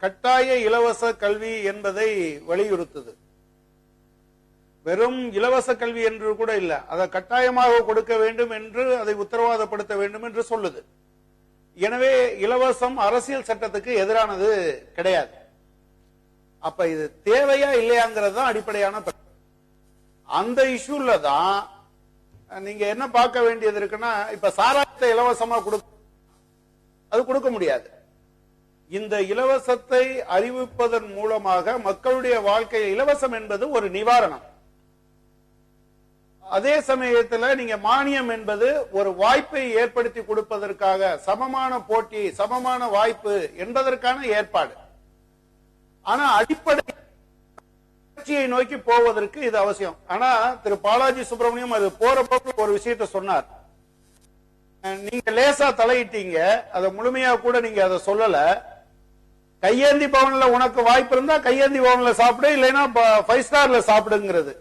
கட்டாய இலவச கல்வி என்பதை வலியுறுத்துது. வெறும் இலவச கல்வி என்று கூட இல்ல, அதை கட்டாயமாக கொடுக்க வேண்டும் என்று அதை உத்தரவாதப்படுத்த வேண்டும் என்று சொல்லுது. எனவே இலவசம் அரசியல் சட்டத்துக்கு எதிரானது கிடையாது. அப்ப இது தேவையா இல்லையாங்கிறது தான் அடிப்படையான பிரச்சனை. அந்த இஷ்யூல தான் நீங்க என்ன பார்க்க வேண்டியது இருக்குன்னா, இப்ப சாராயத்தை இலவசமா அது கொடுக்க முடியாது. இந்த இலவசத்தை அறிவிப்பதன் மூலமாக மக்களுடைய வாழ்க்கையில் இலவசம் என்பது ஒரு நிவாரணம். அதே சமயத்தில் நீங்க மானியம் என்பது ஒரு வாய்ப்பை ஏற்படுத்தி கொடுப்பதற்காக, சமமான போட்டி, சமமான வாய்ப்பு என்பதற்கான ஏற்பாடு. ஆனா அடிப்படை வளர்ச்சியை நோக்கி போவதற்கு இது அவசியம். ஆனா திரு பாலாஜி சுப்பிரமணியம் அது போற போக்குல ஒரு விஷயத்தை சொன்னார். நீங்க லேசா தலையிட்டீங்க, அதை முழுமையா கூட நீங்க அதை சொல்லல. கையேந்தி பவன்ல உனக்கு வாய்ப்பு இருந்தா கையேந்தி பவன்ல சாப்பிடு, இல்லைன்னா 5 ஸ்டார்ல சாப்பிடுங்கிறது.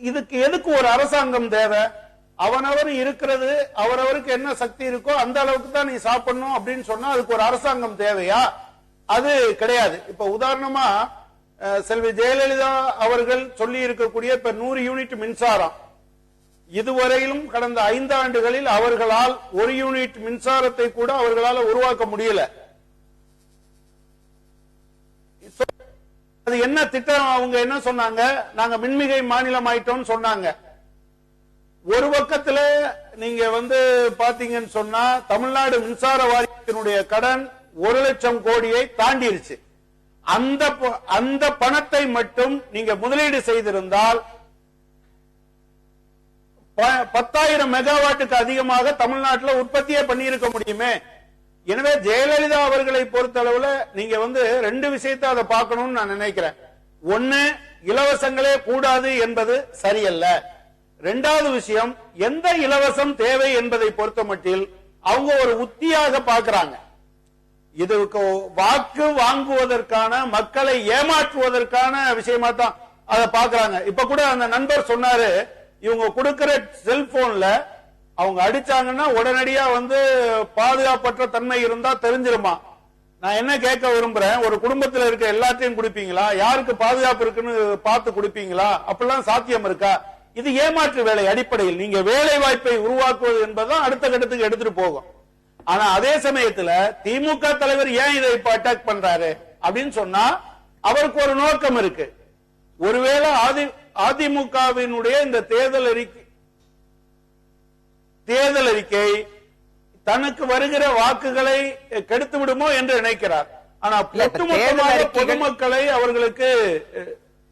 இதுக்கு எதுக்கு ஒரு அரசாங்கம் தேவை? அவனவர் இருக்கிறது, அவரவருக்கு என்ன சக்தி இருக்கோ அந்த அளவுக்கு தான் நீ சாப்பிடணும் அப்படின்னு சொன்னா அதுக்கு ஒரு அரசாங்கம் தேவையா? அது கிடையாது. இப்ப உதாரணமா செல்வி ஜெயலலிதா அவர்கள் சொல்லி இருக்கக்கூடிய இப்ப 100 யூனிட் மின்சாரம், இதுவரையிலும் கடந்த 5 ஆண்டுகளில் அவர்களால் 1 யூனிட் மின்சாரத்தை கூட அவர்களால் உருவாக்க முடியல. அது என்ன திட்டம்? அவங்க என்ன சொன்னாங்க? நாங்க மின்மிகை மாநிலம் ஆயிட்டோம் சொன்னாங்க. ஒரு பக்கத்துல நீங்க பாத்தீங்கன்னு சொன்னா தமிழ்நாடு மின்சார வாரியத்தினுடைய கடன் 1 லட்சம் கோடியை தாண்டிருச்சு. அந்த பணத்தை மட்டும் நீங்க முதலீடு செய்திருந்தால் 10,000 மெகாவாட்டுக்கு அதிகமாக தமிழ்நாட்டில் உற்பத்தியே பண்ணியிருக்க முடியுமே. எனவே ஜெயலலிதா அவர்களை பொறுத்த அளவுல நீங்க 2 விஷயத்தை அதை பார்க்கணும்னு நான் நினைக்கிறேன். ஒன்னு, இலவசங்களே கூடாது என்பது சரியல்ல. 2வது விஷயம், எந்த இலவசம் தேவை என்பதை பொறுத்த மட்டில் அவங்க ஒரு உத்தியாக பார்க்கிறாங்க. இதுக்கு வாக்கு வாங்குவதற்கான, மக்களை ஏமாற்றுவதற்கான விஷயமா தான் அதை பார்க்கிறாங்க. இப்ப கூட அந்த நண்பர் சொன்னாரு, இவங்க கொடுக்கிற செல்போன்ல அவங்க அடிச்சாங்கன்னா உடனடியா பாதுகாப்பற்ற தன்மை இருந்தா தெரிஞ்சிருமா. நான் என்ன கேட்க விரும்புறேன், ஒரு குடும்பத்தில் இருக்க எல்லாத்தையும் குடிப்பீங்களா? யாருக்கு பாதுகாப்பு இருக்குன்னு பார்த்து குடிப்பீங்களா? அப்படிலாம் சாத்தியம் இருக்கா? இது ஏமாற்று வேலை. அடிப்படையில் நீங்க வேலை வாய்ப்பை உருவாக்குவது என்பதுதான் அடுத்த கட்டத்துக்கு எடுத்துட்டு போகும். ஆனா அதே சமயத்துல திமுக தலைவர் ஏன் இதை இப்ப அட்டாக் பண்றாரு அப்படின்னு சொன்னா அவருக்கு ஒரு நோக்கம் இருக்கு. ஒருவேளை அதிமுகவினுடைய இந்த தேர்தல் அறிக்கை தனக்கு வருகிற வாக்குகளை கெடுத்து விடுமோ என்று நினைக்கிறார். ஆனா பொதுமக்களை அவர்களுக்கு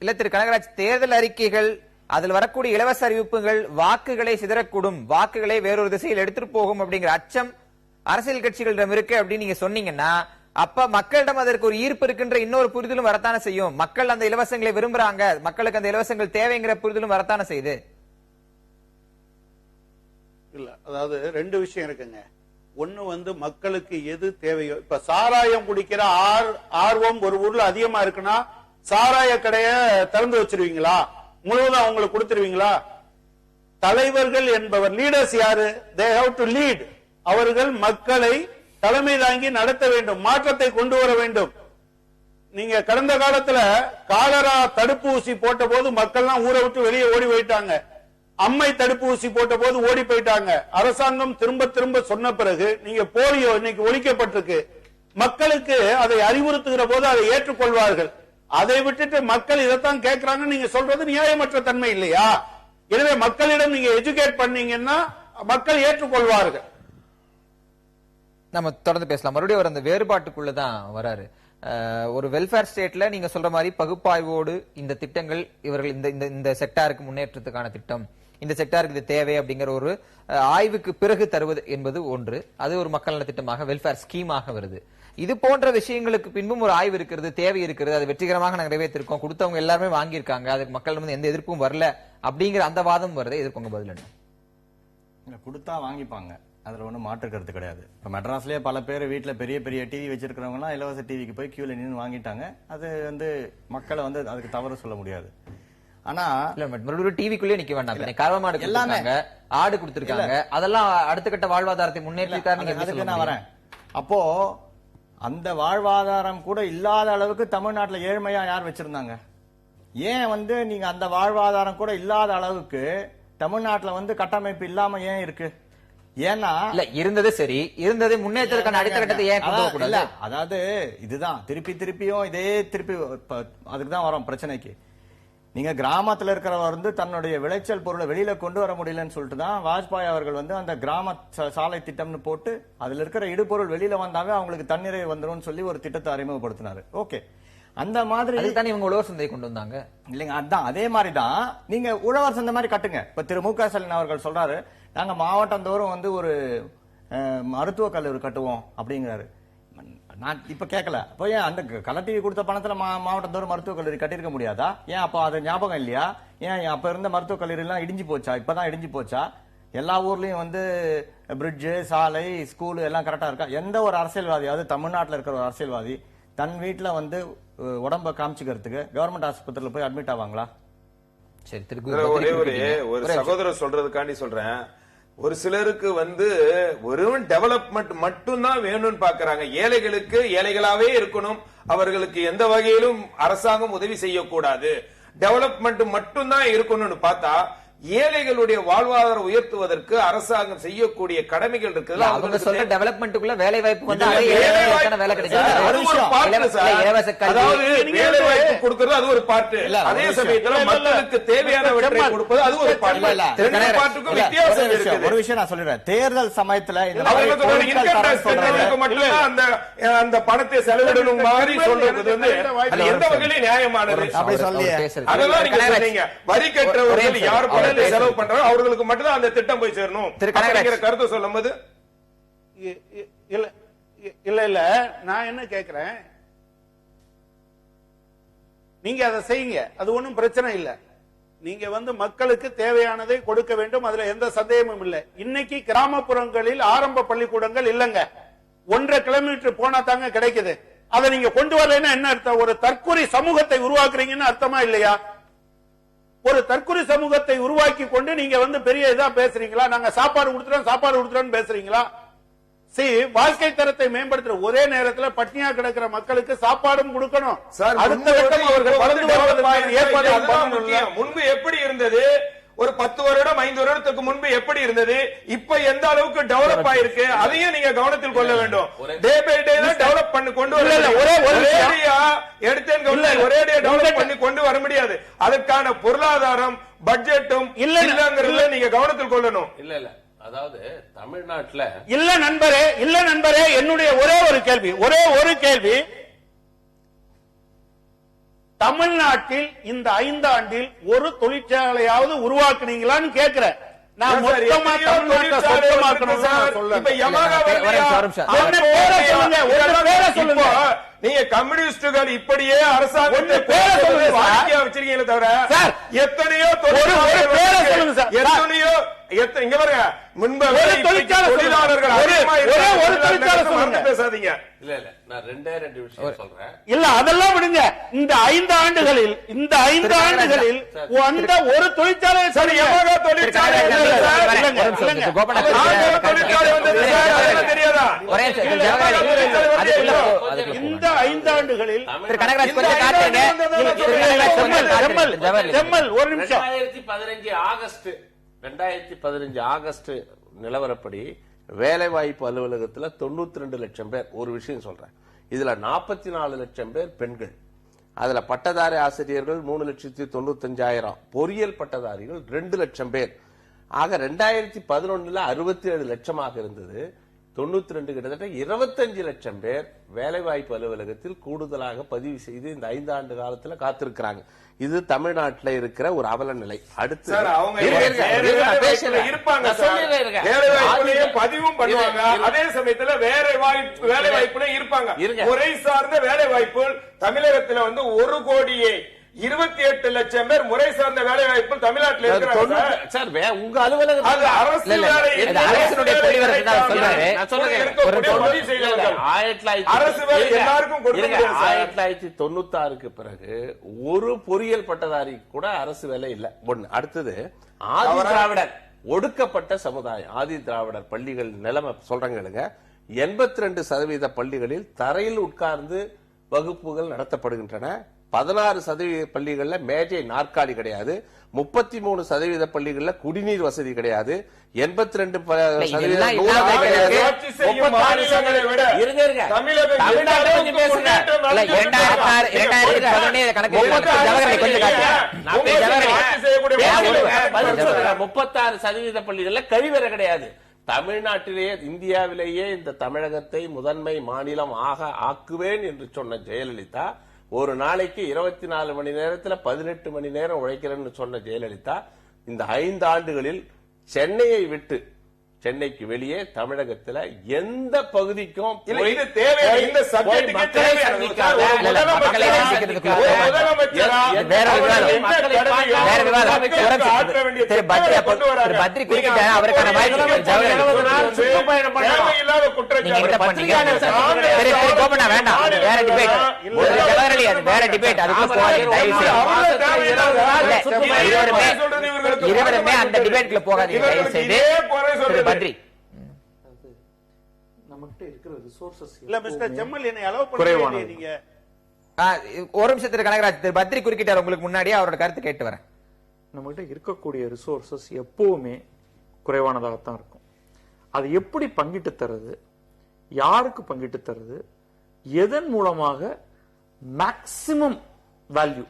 இல்ல. திரு கனகராஜ், தேர்தல் அறிக்கைகள், அதில் வரக்கூடிய இலவச அறிவிப்புகள் வாக்குகளை சிதறக்கூடும், வாக்குகளை வேறொரு திசையில் எடுத்துட்டு போகும் அப்படிங்கிற அச்சம் அரசியல் கட்சிகளிடம் இருக்கு அப்படின்னு நீங்க சொன்னீங்கன்னா, அப்ப மக்களிடம் அதற்கு ஒரு ஈர்ப்பு இருக்கின்ற இன்னொரு புரிதலும் வரத்தானே செய்யும். மக்கள் அந்த இலவசங்களை விரும்புறாங்க, மக்களுக்கு அந்த இலவசங்கள் தேவைங்கிற புரிதலும் வரத்தானே செய்யுது. இல்ல, அதாவது 2 விஷயம் இருக்குங்க. ஒண்ணு மக்களுக்கு எது தேவையோ, இப்ப சாராயம் குடிக்கிற ஆர்வம் ஒரு ஊர்ல அதிகமா இருக்குன்னா சாராய கடைய திறந்து வச்சிருவீங்களா? முழுவதும் அவங்களுக்கு கொடுத்துருவீங்களா? தலைவர்கள் என்பவர், லீடர்ஸ் யாரு? They have to lead. அவர்கள் மக்களை தலைமை தாங்கி நடத்த வேண்டும், மாற்றத்தை கொண்டு வர வேண்டும். நீங்க கடந்த காலத்துல காலரா தடுப்பூசி போட்ட போது மக்கள்லாம் ஊரை விட்டு வெளியே ஓடி போயிட்டாங்க. அம்மை தடுப்பூசி போட்ட போது ஓடி போயிட்டாங்க. அரசாங்கம் திரும்ப திரும்ப சொன்ன பிறகு நீங்க போலியோ இன்னைக்கு ஒழிக்கப்பட்டிருக்கு. மக்களுக்கு அதை அறிவுறுத்துகிற போது அதை ஏற்றுக்கொள்வார்கள். அதை விட்டுட்டு மக்கள் இதைத்தான் கேட்கிறாங்க நீங்க சொல்றது நியாயமற்ற தன்மை இல்லையா? எனவே மக்களிடம் நீங்க எஜுகேட் பண்ணீங்கன்னா மக்கள் ஏற்றுக்கொள்வார்கள். நம்ம தொடர்ந்து பேசலாம். மறுபடியும் அவர் அந்த வேறுபாட்டுக்குள்ளதான் வராரு. ஒரு வெல்ஃபேர் ஸ்டேட்ல நீங்க சொல்ற மாதிரி பகுப்பாய்வோடு இந்த திட்டங்கள் இவர்கள் இந்த செக்டாருக்கு முன்னேற்றத்துக்கான திட்டம், இந்த செக்டாருக்கு இது தேவை அப்படிங்கிற ஒரு ஆய்வுக்கு பிறகு தருவது என்பது ஒன்று. அது ஒரு மக்கள் நல திட்டமாக வெல்ஃபேர் ஸ்கீமாக வருது. இது போன்ற விஷயங்களுக்கு பின்பும் ஒரு ஆய்வு இருக்கிறது, தேவை இருக்கிறது, அது வெற்றிகரமாக நாங்கள் நிறைவேற்றிருக்கோம், கொடுத்தவங்க எல்லாருமே வாங்கியிருக்காங்க, அதுக்கு மக்கள் எந்த எதிர்ப்பும் வரல அப்படிங்கிற அந்த வாதம் வருது. எதிர்ப்பு பதில் என்ன? கொடுத்தா வாங்கிப்பாங்க, அதுல ஒன்றும் மாற்று கருத்து கிடையாது. இப்ப மெட்ராஸ்லயே பல பேர் வீட்டுல பெரிய பெரிய டிவி வச்சிருக்கிறவங்கன்னா இலவச டிவிக்கு போய் கியூல நின்று வாங்கிட்டாங்க. அது மக்களை அதுக்கு தவறு சொல்ல முடியாது. ஆனா மறுபடியும் டிவிக்குள்ளே நிக்க வேண்டாம், கறவை எல்லாமே ஆடு கொடுத்திருக்காங்க, அதெல்லாம் அடுத்த கட்ட வாழ்வாதாரத்தை முன்னேற்றிருக்காரு. நான் வரேன். அப்போ அந்த வாழ்வாதாரம் கூட இல்லாத அளவுக்கு தமிழ்நாட்டில் ஏழ்மையா யார் வச்சிருந்தாங்க? ஏன் நீங்க அந்த வாழ்வாதாரம் கூட இல்லாத அளவுக்கு தமிழ்நாட்டில் கட்டமைப்பு இல்லாம ஏன் இருக்கு? ஏன்னா இல்ல இருந்தது சரி, இருந்தது முன்னேற்றத்துக்கான அடுத்த கட்டத்தை ஏன் கொண்டு போக கூடாது? அதாவது இதுதான் திருப்பியும் இதே அதுக்கு தான் வரோம் பிரச்சனைக்கு. நீங்க கிராமத்துல இருக்கிறவர் தன்னுடைய விளைச்சல் பொருளை வெளியில கொண்டு வர முடியலன்னு சொல்லிட்டு தான் வாஜ்பாய் அவர்கள் அந்த கிராம சாலை திட்டம்னு போட்டு அதுல இருக்கிற இடுபொருள் வெளியில வந்தாவே அவங்களுக்கு தண்ணீரை வந்துடும் சொல்லி ஒரு திட்டத்தை அறிமுகப்படுத்தினாரு. ஓகே, அந்த மாதிரி தானே இவங்க உழவர் சந்தை கொண்டு வந்தாங்க இல்லைங்க. அதான் அதே மாதிரிதான் நீங்க உழவர் சந்தை மாதிரி கட்டுங்க. இப்ப திரு மு க ஸ்டாலின் அவர்கள் சொல்றாரு, நாங்க மாவட்டம் தோறும் ஒரு மருத்துவக் கல்லூரி கட்டுவோம் அப்படிங்கிறாரு. நான் இப்ப கேட்கல, போய் அந்த கலர் டிவி கொடுத்த பணத்துல மாவட்டத்தோறும் மருத்துவக் கல்லூரி கட்டிருக்க முடியாதா? ஏன் அப்ப அது ஞாபகம் இல்லையா? ஏன் அப்ப இருந்த மருத்துவக் கல்லூரி எல்லாம் இடிஞ்சு போச்சா? இப்பதான் இடிஞ்சு போச்சா? எல்லா ஊர்லயும் பிரிட்ஜ், சாலை, ஸ்கூல் எல்லாம் கரெக்டா இருக்கா? எந்த ஒரு அரசியல்வாதியாவது தமிழ்நாட்டில் இருக்கிற ஒரு அரசியல்வாதி தன் வீட்டுல உடம்ப காமிச்சுக்கிறதுக்கு கவர்மெண்ட் ஆஸ்பத்திரியில போய் அட்மிட் ஆவாங்களா? சரி, ஒரு சகோதரர் சொல்றதுக்காண்டி சொல்றேன். ஒரு சிலருக்கு வெறும் டெவலப்மெண்ட் மட்டும் தான் வேணும்னு பாக்குறாங்க. ஏழைகளுக்கு ஏழைகளாவே இருக்கணும், அவர்களுக்கு எந்த வகையிலும் அரசாங்கம் உதவி செய்யக்கூடாது, டெவலப்மெண்ட் மட்டும் தான் இருக்கணும்னு பார்த்தா ஏழைகளுடைய வாழ்வாதாரம் உயர்த்துவதற்கு அரசாங்கம் செய்யக்கூடிய கடமைகள் இருக்குது. அவங்க சொல்ற டெவலப்மெண்ட்டுக்குள்ள வேலை வாய்ப்பு வேலை வேலை வாய்ப்பு கொடுக்கிறது அது ஒரு பார்ட். அதே சமயத்தில் மக்களுக்கு தேவையானவற்றை கொடுப்பது அது ஒரு பார்ட்டுக்கும் வித்தியாசம் இருக்கு. ஒரு விஷயம் நான் சொல்றேன், தேர்தல் சமயத்துல மட்டும் அந்த பணத்தை செலவிடணும் மாதிரி சொல்றது எந்த வகையிலும் நியாயமானது? அப்படி சொல்லி அதெல்லாம் நீங்க சொன்னீங்க, வரி கட்டுறவர்கள் யார் செலவு பண்றாங்க அவர்களுக்கு மட்டும்தான் அந்த திட்டம் போய் சேரணும் அப்படிங்கிற கருத்தை சொல்லும் போது இல்ல நான் என்ன கேக்குறேன், நீங்க அதை செய்யுங்க, அது ஒண்ணும் பிரச்சனை இல்ல. நீங்க மக்களுக்கு தேவையானதை கொடுக்க வேண்டும், அதுல எந்த சந்தேகமும் இல்லை. இன்னைக்கு கிராமப்புறங்களில் ஆரம்ப பள்ளிக்கூடங்கள் இல்லங்க, 1.5 கிலோமீட்டர் போனா தாங்க கிடைக்குது. அதை நீங்க கொண்டு வரலைன்னா என்ன அர்த்தம்? ஒரு தற்கொலை சமூகத்தை உருவாக்குறீங்கன்னு அர்த்தமா இல்லையா? ஒரு தற்கொலை சமூகத்தை உருவாக்கி கொண்டு நீங்க பெரிய இதா பேசுறீங்களா? நாங்க சாப்பாடு கொடுத்துறோம் பேசுறீங்களா? வாழ்க்கை தரத்தை மேம்படுத்துற ஒரே நேரத்தில் பட்டினியா கிடக்கிற மக்களுக்கு சாப்பாடும் கொடுக்கணும். அடுத்த கட்டம் அவர்கள் வளர்ந்து வருவதற்கு ஏற்பாடு பண்ணணும். முன்பு எப்படி இருந்தது? ஒரு 10 வருடம் 5 வருடத்துக்கு முன்பு எப்படி இருந்தது? இப்ப எந்த அளவுக்கு டெவலப் ஆயிருக்கு அதையும் நீங்க கவனத்தில் கொள்ள வேண்டும். டே பை டே டெவலப் பண்ணி கொண்டு வர டெவலப் பண்ணி கொண்டு வர முடியாது. அதற்கான பொருளாதாரம் பட்ஜெட்டும் இல்லங்கிறத நீங்க கவனத்தில் கொள்ளணும். இல்ல அதாவது தமிழ்நாட்டுல இல்ல நண்பரே என்னுடைய ஒரே ஒரு கேள்வி, தமிழ்நாட்டில் இந்த 5 ஆண்டில் ஒரு தொழிற்சாலையாவது உருவாக்குனீங்களான்னு கேட்கிறேன். நான் மொத்தமா தமிழ்நாட்டை சொந்தமாக்கணும் சொல்ல. இப்ப யமஹா சொல்லுங்க, நீங்க கம்யூனிஸ்டுகள் இப்படியே அரசாங்கத்தை வச்சிருக்கீங்களே தவிர எத்தனையோ இங்க பாருங்க முன்பு தொழிலாளர்கள் பேசாதீங்க. இல்ல நான் 2 விஷயம் சொல்றேன். இல்ல அதெல்லாம் விடுங்க. இந்த 5 ஆண்டுகளில் அந்த ஒரு தொழிற்சாலை சரி யமஹா தொழிற்சாலை தெரியாதா? இந்த 5 ஆண்டுகளில் ஒரு நிமிஷம் 2015 ஆகஸ்ட் நிலவரப்படி வேலை வாய்ப்பு அலுவலகத்துல 92 லட்சம் பேர். ஒரு விஷயம் சொல்றேன், இதுல 44 லட்சம் பேர் பெண்கள், அதுல பட்டதாரி ஆசிரியர்கள் 3,95,000, பொறியியல் பட்டதாரிகள் 2 லட்சம் பேர். ஆக 2011 67 லட்சமாக இருந்தது. 92 கிட்டத்தட்ட 25 லட்சம் பேர் வேலைவாய்ப்பு அலுவலகத்தில் கூடுதலாக பதிவு செய்து இந்த 5 ஆண்டு காலத்துல காத்திருக்கிறாங்க. இது தமிழ்நாட்டில் இருக்கிற ஒரு அவல நிலை. அடுத்து பதிவும் பண்ணுவாங்க, அதே சமயத்துல வேலை வாய்ப்புல இருப்பாங்க. முறை சார்ந்த வேலை வாய்ப்பு தமிழகத்துல 1,28 லட்சம் பேர் முறை சார்ந்த வேலை வாய்ப்பு தமிழ்நாட்டில் இருக்கிறாங்க. உங்க அலுவலகத்தில் அரசு வேலை எல்லாருக்கும் 1996 பிறகு ஒரு பொறியியல் பட்டதாரி கூட அரசு வேலை இல்ல. ஒண்ணு. அடுத்தது ஆதி திராவிடர் ஒடுக்கப்பட்ட சமுதாயம், ஆதி திராவிடர் பள்ளிகள் நிலைமை சொல்றாங்க. 82% பள்ளிகளில் தரையில் உட்கார்ந்து வகுப்புகள் நடத்தப்படுகின்றன. 16% பள்ளிகள்ல மேஜை நாற்காலி கிடையாது. 33% பள்ளிகள்ல குடிநீர் வசதி கிடையாது. 82% பள்ளிகள்ல கழிவறை கிடையாது. தமிழ்நாட்டிலேயே இந்தியாவிலேயே இந்த தமிழகத்தை முதன்மை மாநிலம் ஆக்குவேன் என்று சொன்ன ஜெயலலிதா ஒரு நாளைக்கு 24 மணி நேரத்துல 18 மணி நேரம் உழைக்கிறேன்னு சொன்ன ஜெயலலிதா இந்த 5 ஆண்டுகளில் சென்னையை விட்டு சென்னைக்கு வெளியே தமிழகத்துல எந்த பகுதிக்கும் இருவருமே அந்த டிபேட்ல போகாதீங்க தயவு செய்து. பத்ரி நமக்கு இருக்கிற ரிசோர்சஸ் இல்ல மிஸ்டர் செம்மல் என்னை அலோவ் பண்ணுவீங்க நீங்க ஒரு நிமிஷத்துக்கு கனகராஜ் பத்ரி குறுக்கிட்டார், உங்களுக்கு முன்னாடியே அவரோட கருத்து கேட்டு வரேன். நம்மகிட்ட இருக்கக்கூடிய ரிசோர்சஸ் எப்பவுமே குறைவானதாகத்தான் இருக்கும். அது எப்படி பங்கிட்டு தருது, யாருக்கு பங்கிட்டு தருது, எதன் மூலமாக மேக்சிமம் வேல்யூ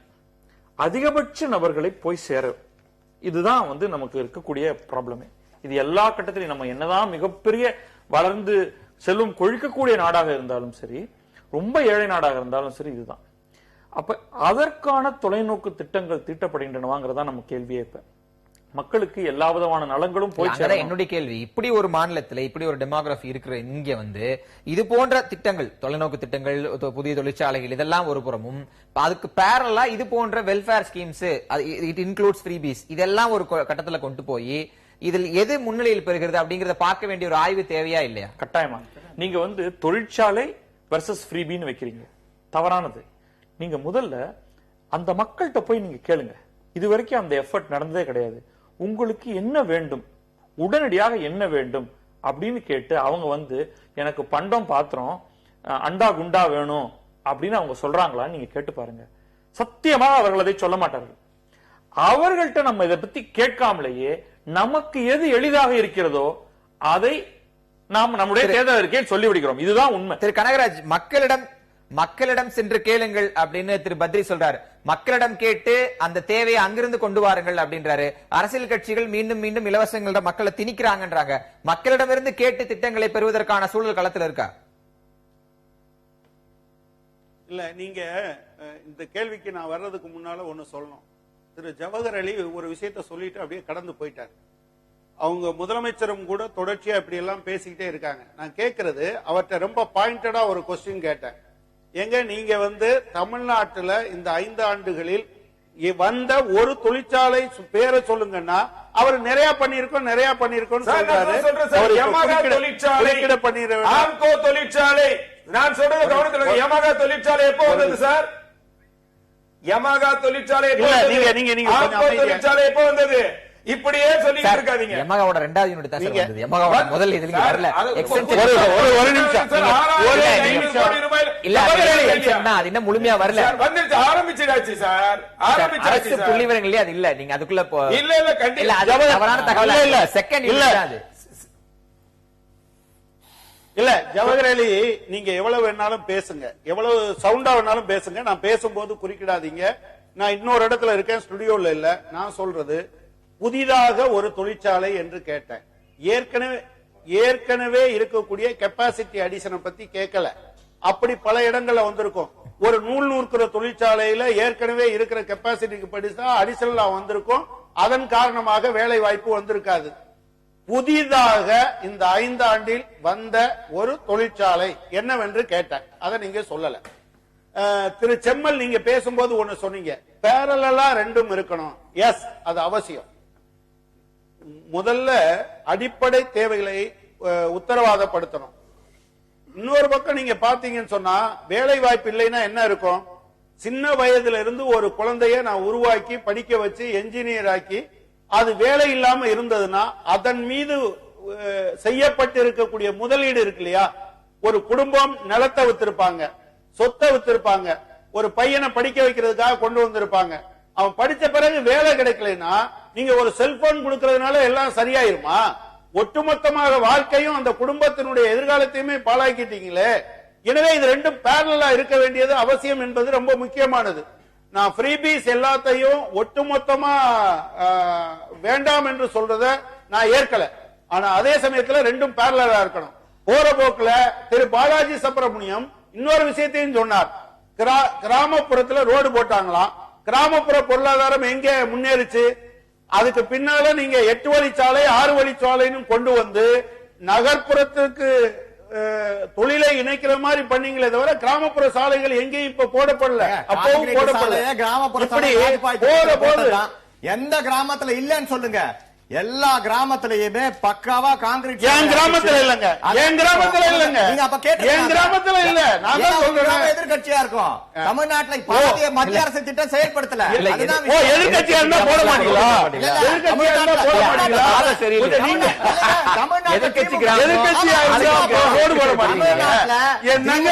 அதிகபட்ச நபர்களை போய் சேர, இதுதான் நமக்கு இருக்கக்கூடிய ப்ராப்ளமே. இது எல்லா கட்டத்திலையும் நம்ம என்னதான் மிகப்பெரிய வளர்ந்து செல்வம் கொழிக்கக்கூடிய நாடாக இருந்தாலும் சரி, ரொம்ப ஏழை நாடாக இருந்தாலும் சரி, இதுதான். அப்ப அதற்கான தொலைநோக்கு திட்டங்கள் தீட்டப்படுகின்றனவாங்கிறதா நம்ம கேள்வியே. இப்ப மக்களுக்கு எல்லா விதமான நலங்களும் போய் சேர. என்னுடைய கேள்வி, இப்படி ஒரு மாநிலத்துல இப்படி ஒரு டெமோகிராபி இருக்கிற இங்க இது போன்ற திட்டங்கள், தொலைநோக்கு திட்டங்கள், புதிய தொழிற்சாலைகள், இதெல்லாம் ஒரு புறமும், அதுக்கு பேரலா இது போன்ற welfare schemes, it includes freebies, இதெல்லாம் ஒரு கட்டத்துல கொண்டு போய் இதில் எது முன்னிலையில் பெறுகிறது அப்படிங்கறத பார்க்க வேண்டிய ஒரு ஆய்வு தேவையா இல்லையா? கட்டாயமா. நீங்க தொழிற்சாலை வெர்சஸ் ஃப்ரீபின்னு வைக்கிறீங்க, தவறானது. நீங்க முதல்ல அந்த மக்கள்கிட்ட போய் நீங்க கேளுங்க. இது வரைக்கும் அந்த எஃபர்ட் நடந்ததே கிடையாது. உங்களுக்கு என்ன வேண்டும், உடனடியாக என்ன வேண்டும் அப்படின்னு கேட்டு அவங்க எனக்கு பண்டம் பாத்திரம் அண்டா குண்டா வேணும் அப்படின்னு அவங்க சொல்றாங்களான்னு நீங்க கேட்டு பாருங்க. சத்தியமாக அவர்கள் அதை சொல்ல மாட்டார்கள். அவர்கள்ட்ட நம்ம இதை பத்தி கேட்காமலேயே நமக்கு எது எளிதாக இருக்கிறதோ அதை நாம் நம்முடைய தேர்தல் அறிக்கையில் சொல்லி விடுகிறோம். இதுதான் உண்மை. திரு கனகராஜ், மக்களிடம் சென்று கேளுங்கள் அப்படின்னு திரு பத்ரி சொல்றாரு. மக்களிடம் கேட்டு அந்த தேவையை அங்கிருந்து கொண்டு வாருங்கள் அப்படின்றாரு. அரசியல் கட்சிகள் மீண்டும் மீண்டும் இலவசங்கள மக்களை திணிக்கிறாங்கன்றாங்க. மக்களிடமிருந்து கேட்டு திட்டங்களை பெறுவதற்கான சூழல் களத்தில் இருக்கா? இல்ல, நீங்க இந்த கேள்விக்கு நான் வர்றதுக்கு முன்னால ஒண்ணு சொல்லணும். திரு ஜவஹர் அலி ஒரு விஷயத்த சொல்லிட்டு அப்படியே கடந்து போயிட்டார். அவங்க முதலமைச்சரும் கூட தொடர்ச்சியா இப்படி எல்லாம் பேசிக்கிட்டே இருக்காங்க. நான் கேட்கறது, அவர்கிட்ட ரொம்ப பாயிண்டடா ஒரு கொஸ்டின் கேட்டேன். எங்க நீங்க தமிழ்நாட்டுல இந்த 5 ஆண்டுகளில் வந்த ஒரு தொழிற்சாலை பேரை சொல்லுங்கன்னா அவர் நிறைய பண்ணிருக்கோம் சொல்றாரு. தொழிற்சாலை நான் சொல்றது கவனத்தில், யமகா தொழிற்சாலை எப்போ வந்தது சார்? யமகா தொழிற்சாலை எப்போ வந்தது? இப்படியே சொல்லி இருக்காதீங்க. யமகாவோட 2வது யூனிட் தான் சார் வந்தது. யமகாவோட முதல் இதுல வரல. எக்ஸ்டென்ஷன் ஒரு நிமிஷம் இல்ல, அது இன்னும் முழுமையா வரல. வந்துருச்சு, ஆரம்பிச்சிடாச்சு சார். அரசு புள்ளிவிவரங்களே அது இல்ல. நீங்க அதுக்குள்ள இல்ல கண்டிப்பா தவறான தகவல் இல்ல. செகண்ட் இல்ல அது இல்ல. ஜவஹர் அலி, நீங்க எவ்வளவு வேணாலும் பேசுங்க, எவ்வளவு சவுண்டா வேணாலும் பேசுங்க. நான் பேசும்போது குறுக்கிடாதீங்க. நான் இன்னொரு இடத்துல இருக்கேன், ஸ்டுடியோல இல்ல. நான் சொல்றது புதிதாக ஒரு தொழிற்சாலை என்று கேட்டேன். ஏற்கனவே ஏற்கனவே இருக்கக்கூடிய கெப்பாசிட்டி அடிஷனை பத்தி கேட்கல. அப்படி பல இடங்கள்ல வந்திருக்கும். ஒரு நூல் நூற்கிற தொழிற்சாலையில ஏற்கனவே இருக்கிற கெப்பாசிட்டிக்கு படிச்சா அடிஷனலா வந்திருக்கும். அதன் காரணமாக வேலை வாய்ப்பு வந்திருக்காது. புதிதாக இந்த 5 ஆண்டில் வந்த ஒரு தொழிற்சாலை என்னவென்று கேட்டேன். அதை நீங்க சொல்லல. திரு செம்மல், நீங்க பேசும்போது ஒண்ணு சொன்னீங்க, பேரலா ரெண்டும் இருக்கணும். எஸ், அது அவசியம். முதல்ல அடிப்படை தேவைகளை உத்தரவாதப்படுத்தணும். இன்னொரு பக்கம் நீங்க பாத்தீங்கன்னு சொன்னா வேலை வாய்ப்பு இல்லைன்னா என்ன இருக்கும்? சின்ன வயதுல இருந்து ஒரு குழந்தைய நான் உருவாக்கி படிக்க வச்சு என்ஜினியர் ஆக்கி அது வேலை இல்லாம இருந்ததுன்னா அதன் மீது செய்யப்பட்டு இருக்கக்கூடிய முதலீடு இருக்கு இல்லையா? ஒரு குடும்பம் நிலத்தை வித்திருப்பாங்க, சொத்தை வித்திருப்பாங்க, ஒரு பையனை படிக்க வைக்கிறதுக்காக கொண்டு வந்திருப்பாங்க. அவன் படிச்ச பிறகு வேலை கிடைக்கலன்னா நீங்க ஒரு செல்போன் கொடுக்கறதுனால எல்லாம் சரியாயிருமா? ஒட்டுமொத்தமாக வாழ்க்கையும் அந்த குடும்பத்தினுடைய எதிர்காலத்தையுமே பாழாக்கிட்டீங்களே. எனவே இது ரெண்டும் பேரலா இருக்க வேண்டியது அவசியம் என்பது ரொம்ப முக்கியமானது. நான் ஃப்ரீபீஸ் எல்லாத்தையும் ஒட்டுமொத்தமா வேண்டாம் என்று சொல்றத நான் ஏற்கல. ஆனா அதே சமயத்துல ரெண்டும் பேரலா இருக்கணும். போற போக்குல திரு பாலாஜி சுப்ரமணியம் இன்னொரு விஷயத்தையும் சொன்னார். கிராமப்புறத்துல ரோடு போட்டாங்களாம். கிராமப்புற பொருளாதாரம் எங்க முன்னேறிச்சு? அதுக்கு பின்னால நீங்க 8 வழிச்சாலை 6 வழிச்சாலைன்னு கொண்டு வந்து நகர்ப்புறத்துக்கு தொழிலை இணைக்கிற மாதிரி பண்ணீங்களே தவிர கிராமப்புற சாலைகள் எங்கேயும் இப்ப போடப்படல. அப்பவும் போடப்படல. கிராமப்புற எந்த கிராமத்துல இல்லன்னு சொல்லுங்க. எல்லா கிராமத்திலயுமே பக்காவா கான்கிரீட். என் கிராமத்துல இல்லங்க, என் கிராமத்துல இல்லங்க. நீங்க அப்ப கேட்டு என் கிராமத்துல இல்ல. நான் தான் சொல்றேன் எதிர்கட்சியா இருக்கும். தமிழ்நாட்டுல மத்திய அரசு திட்டம் செயல்படுத்தல. எதிர்கட்சியா இருந்தா போட மாட்டீங்களா? எதிர்கட்சியா இருந்தா போட மாட்டீங்களா? எதிர்கட்சியா இருந்தா ரோடு போட மாட்டீங்களா? என்னங்க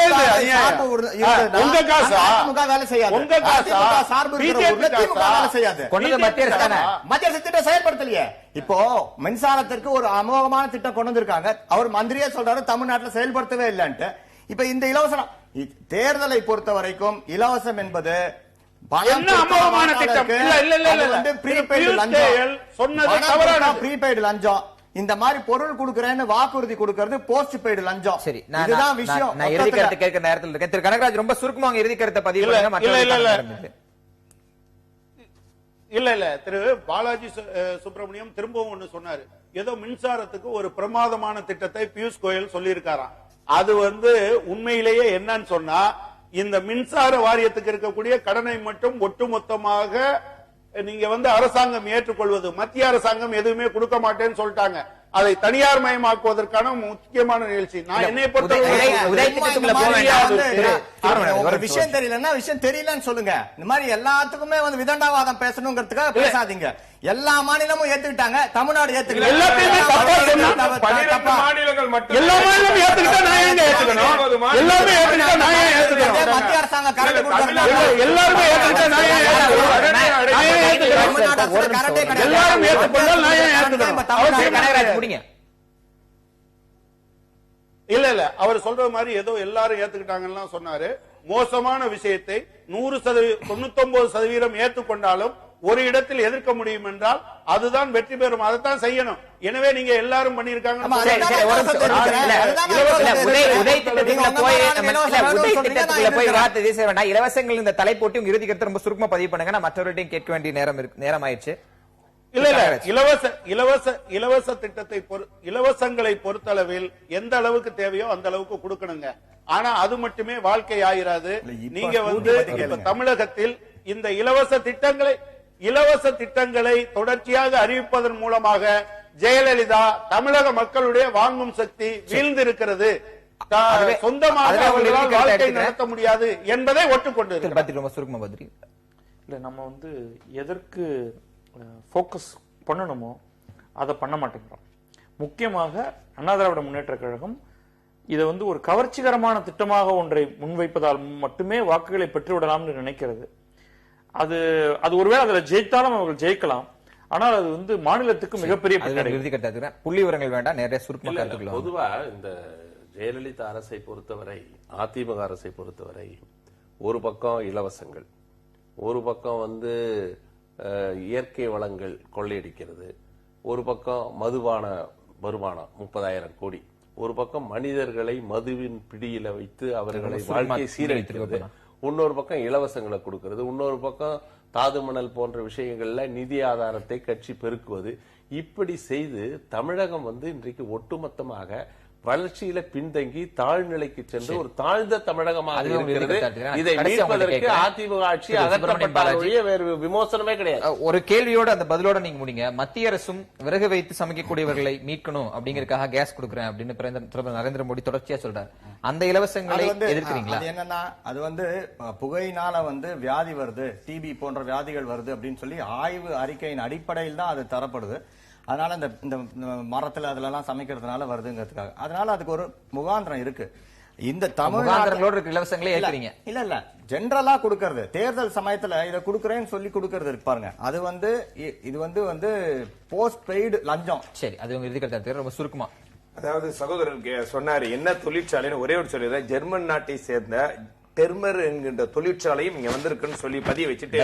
உங்க காசா? வேலை செய்யாது. உங்க காசா? சார்பு வேலை செய்யாது. மத்திய அரசு திட்டம் செயல்படுத்தலையே. இப்போ மின்சாரத்திற்கு ஒரு அமோகமான திட்டம் கொண்டு வந்திருக்காங்க. அவர் மந்திரியே சொல்றாரு தமிழ்நாட்டில் செயல்படுத்தவே இல்லைன்ட்டு. இப்ப இந்த இலவசம் தேர்தலை பொறுத்த வரைக்கும் இலவசம் என்பது அமோகமான திட்டம் ப்ரீபெய்டு லஞ்சம். இந்த மாதிரி பொருள் கொடுக்கறேன்னு வாக்குறுதி கொடுக்கிறது போஸ்ட் பெய்டு லஞ்சம். சரி, இதுதான் விஷயம். நான் இறுதி கருத்து கேட்கிற நேரத்தில் இருக்கேன். திரு கனகராஜ் ரொம்ப சுருக்கமாக இறுதி கருத்தை பதிவு பண்ணுங்க. இல்ல திரு பாலாஜி சுப்ரமணியம் திரும்பவும் ஒண்ணு சொன்னாரு. ஏதோ மின்சாரத்துக்கு ஒரு பிரமாதமான திட்டத்தை பியூஷ் கோயல் சொல்லி இருக்காராம். அது உண்மையிலேயே என்னன்னு சொன்னா, இந்த மின்சார வாரியத்துக்கு இருக்கக்கூடிய கடனை மட்டும் ஒட்டுமொத்தமாக நீங்க அரசாங்கம் ஏற்றுக்கொள்வது, மத்திய அரசாங்கம் எதுவுமே கொடுக்க மாட்டேன்னு சொல்லிட்டாங்க. அதை தனியார் மயமாக்குவதற்கான முக்கியமான நிகழ்ச்சி. நான் என்னை ஒரு விஷயம் தெரியலன்னா விஷயம் தெரியலன்னு சொல்லுங்க. இந்த மாதிரி எல்லாத்துக்குமே விதண்டாவாதம் பேசணுங்கிறதுக்காக பேசாதீங்க. எல்லா மாநிலமும் ஏத்துக்கிட்டாங்க, தமிழ்நாடு ஏத்துக்கல. மத்திய அரசாங்கம் கரண்ட் இல்ல அவர் சொல்ற மாதிரி ஏதோ எல்லாரும் ஏத்துக்கிட்டாங்கன்னா சொன்னாரு. மோசமான விஷயத்தை 99% ஏற்றுக்கொண்டாலும் ஒரு இடத்தில் எதிர்க்க முடியும் என்றால் அதுதான் வெற்றி பெறும். அதைத்தான் செய்யணும். எனவே நீங்க எல்லாரும் பண்ணிருக்காங்க. இலவசங்கள் இந்த தலைப்போட்டி இறுதி கருத்து ரொம்ப சுருக்கமா பதிவு பண்ணுங்க. மற்றவர்களையும் கேட்க வேண்டிய நேரம் ஆயிடுச்சு. இல்ல இலவச திட்டத்தை இலவசங்களை பொறுத்தளவில் எந்த அளவுக்கு தேவையோ அந்த அளவுக்கு கொடுக்கணுங்க. ஆனா அது மட்டுமே வாழ்க்கை ஆயிராது. நீங்க தமிழகத்தில் இந்த இலவச திட்டங்களை தொடர்ச்சியாக அறிவிப்பதன் மூலமாக ஜெயலலிதா தமிழக மக்களுடைய வாங்கும் சக்தி வீழ்ந்திருக்கிறது. சொந்தமாக அவர்களால் வாழ்க்கை நடத்த முடியாது என்பதை ஒட்டுக்கொண்டு நம்ம எதற்கு போக்கஸ் பண்ணணுமோ அதை பண்ண மாட்டேங்கிறோம். முக்கியமாக அண்ணா திராவிட முன்னேற்ற கழகம் இதை ஒரு கவர்ச்சிகரமான திட்டமாக ஒன்றை முன்வைப்பதால் மட்டுமே வாக்குகளை பெற்றுவிடலாம்னு நினைக்கிறது. அது ஒருவேளை அதுல ஜெயித்தாலும் அவர்கள் ஜெயிக்கலாம். ஆனால் அது மாநிலத்துக்கு மிகப்பெரிய புள்ளி விவரங்கள் வேண்டாம், நிறைய சுருக்கமாக. பொதுவா இந்த ஜெயலலிதா அரசை பொறுத்தவரை, அதிமுக அரசை பொறுத்தவரை ஒரு பக்கம் இலவசங்கள், ஒரு பக்கம் இயற்கை வளங்கள் கொள்ளையடிக்கிறது, ஒரு பக்கம் மதுபான வருமானம் 30,000 கோடி. ஒரு பக்கம் மனிதர்களை மதுவின் பிடியில வைத்து அவர்களை சுருக்கமா வாழ்க்கையை சீரழிக்கிறது, இன்னொரு பக்கம் இலவசங்களை கொடுக்கிறது, இன்னொரு பக்கம் தாது மணல் போன்ற விஷயங்கள்ல நிதி ஆதாரத்தை கட்சி பெருக்குவது, இப்படி செய்து தமிழகம் இன்றைக்கு ஒட்டுமொத்தமாக வளர்ச்சியில பின்தங்கி தாழ்நிலைக்கு சென்று ஒரு தாழ்ந்த தமிழகமாக இருக்கிறது. இதை மீட்பதற்கு அதிமுக ஆட்சி அகற்றப்பட்டால் வேறு விமோசனமே கிடையாது. ஒரு கேள்வியோட அந்த பதிலோட நீங்க முடிங்க. மத்திய அரசும் விறகு வைத்து சமைக்கக்கூடியவர்களை மீட்கணும் அப்படிங்கறதுக்காக கேஸ் கொடுக்குறேன் அப்படின்னு பிரதமர் நரேந்திர மோடி தொடர்ச்சியா சொல்றாரு. அந்த இலவசங்களை எதிர்க்கிறீங்களா? என்னன்னா அது புகையினால வியாதி வருது, டிபி போன்ற வியாதிகள் வருது அப்படின்னு சொல்லி ஆய்வு அறிக்கையின் அடிப்படையில் தான் அது தரப்படுது. அதனால இந்த மரத்துல அதுல எல்லாம் சமைக்கிறதுனால வருதுங்கிறதுக்காக, அதனால அதுக்கு ஒரு முகாந்திரம் இருக்கு. இந்த தமிழ்நாடு இலவசங்களே ஏற்கிறீங்க இல்ல ஜெனரலா கொடுக்கறது, தேர்தல் சமயத்துல இதை கொடுக்கறேன்னு சொல்லி கொடுக்கறது இருக்கு பாருங்க, அது இது போஸ்ட் பெய்டு லஞ்சம். சரி, அது உங்க இறுதி கருத்து ரொம்ப சுருக்கமா. அதாவது சகோதரர் சொன்னாரு என்ன தொழிற்சாலைன்னு ஒரே ஒரு சொல்லிடுறேன். ஜெர்மன் நாட்டை சேர்ந்த டெர்மர் என்கின்ற தொழிற்சாலையும் இங்க வந்திருக்குன்னு சொல்லி பதிய வச்சுட்டு,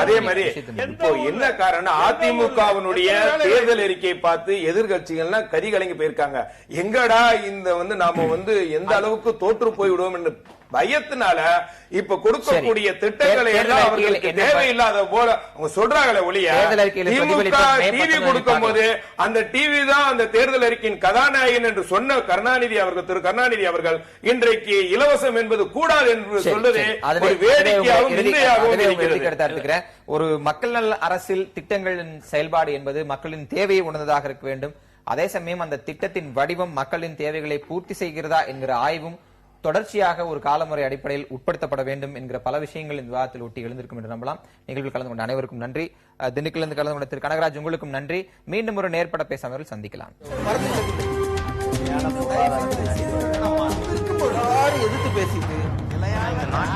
அதே மாதிரி இப்போ என்ன காரணம், அதிமுகவினுடைய தேர்தல் அறிக்கையை பார்த்து எதிர்கட்சிகள்லாம் கறி கலங்கி போயிருக்காங்க. எங்கடா இந்த நாம எந்த அளவுக்கு தோற்று போய்விடுவோம் என்று பயத்தினால இப்ப கொடுக்கக்கூடிய திட்டங்களை எல்லாம் அவர்களுக்கு தேவையில்லாத போல அவங்க சொல்றாங்களே ஒழிய, திமுக டிவி கொடுக்கும் போது அந்த டிவி தான் அந்த தேர்தல் அறிக்கையின் கதாநாயகன் என்று சொன்ன திரு கருணாநிதி அவர்கள் இன்றைக்கு இலவசம் என்பது கூடாது என்று சொல்வது ஒரு வேடிக்கையாகவும். ஒரு மக்கள் நல அரசில் திட்டங்களின் செயல்பாடு என்பது மக்களின் தேவையை உணர்ந்ததாக இருக்க வேண்டும். அதே சமயம் அந்த திட்டத்தின் வடிவம் மக்களின் தேவைகளை பூர்த்தி செய்கிறதா என்கிற ஆய்வும் தொடர்ச்சியாக ஒரு காலமுறை அடிப்படையில் உட்படுத்தப்பட வேண்டும் என்கிற பல விஷயங்கள் இந்த விவாதத்தில் ஒட்டி எழுந்திருக்கும் என்று நம்பலாம். நிகழ்வில் கலந்து கொண்ட அனைவருக்கும் நன்றி. திண்டுக்கல்லிருந்து கலந்து கொண்ட திரு கனகராஜ் உங்களுக்கும் நன்றி. மீண்டும் ஒரு நேர்பட பேசாமல் சந்திக்கலாம். எதிர்த்து பேசிட்டு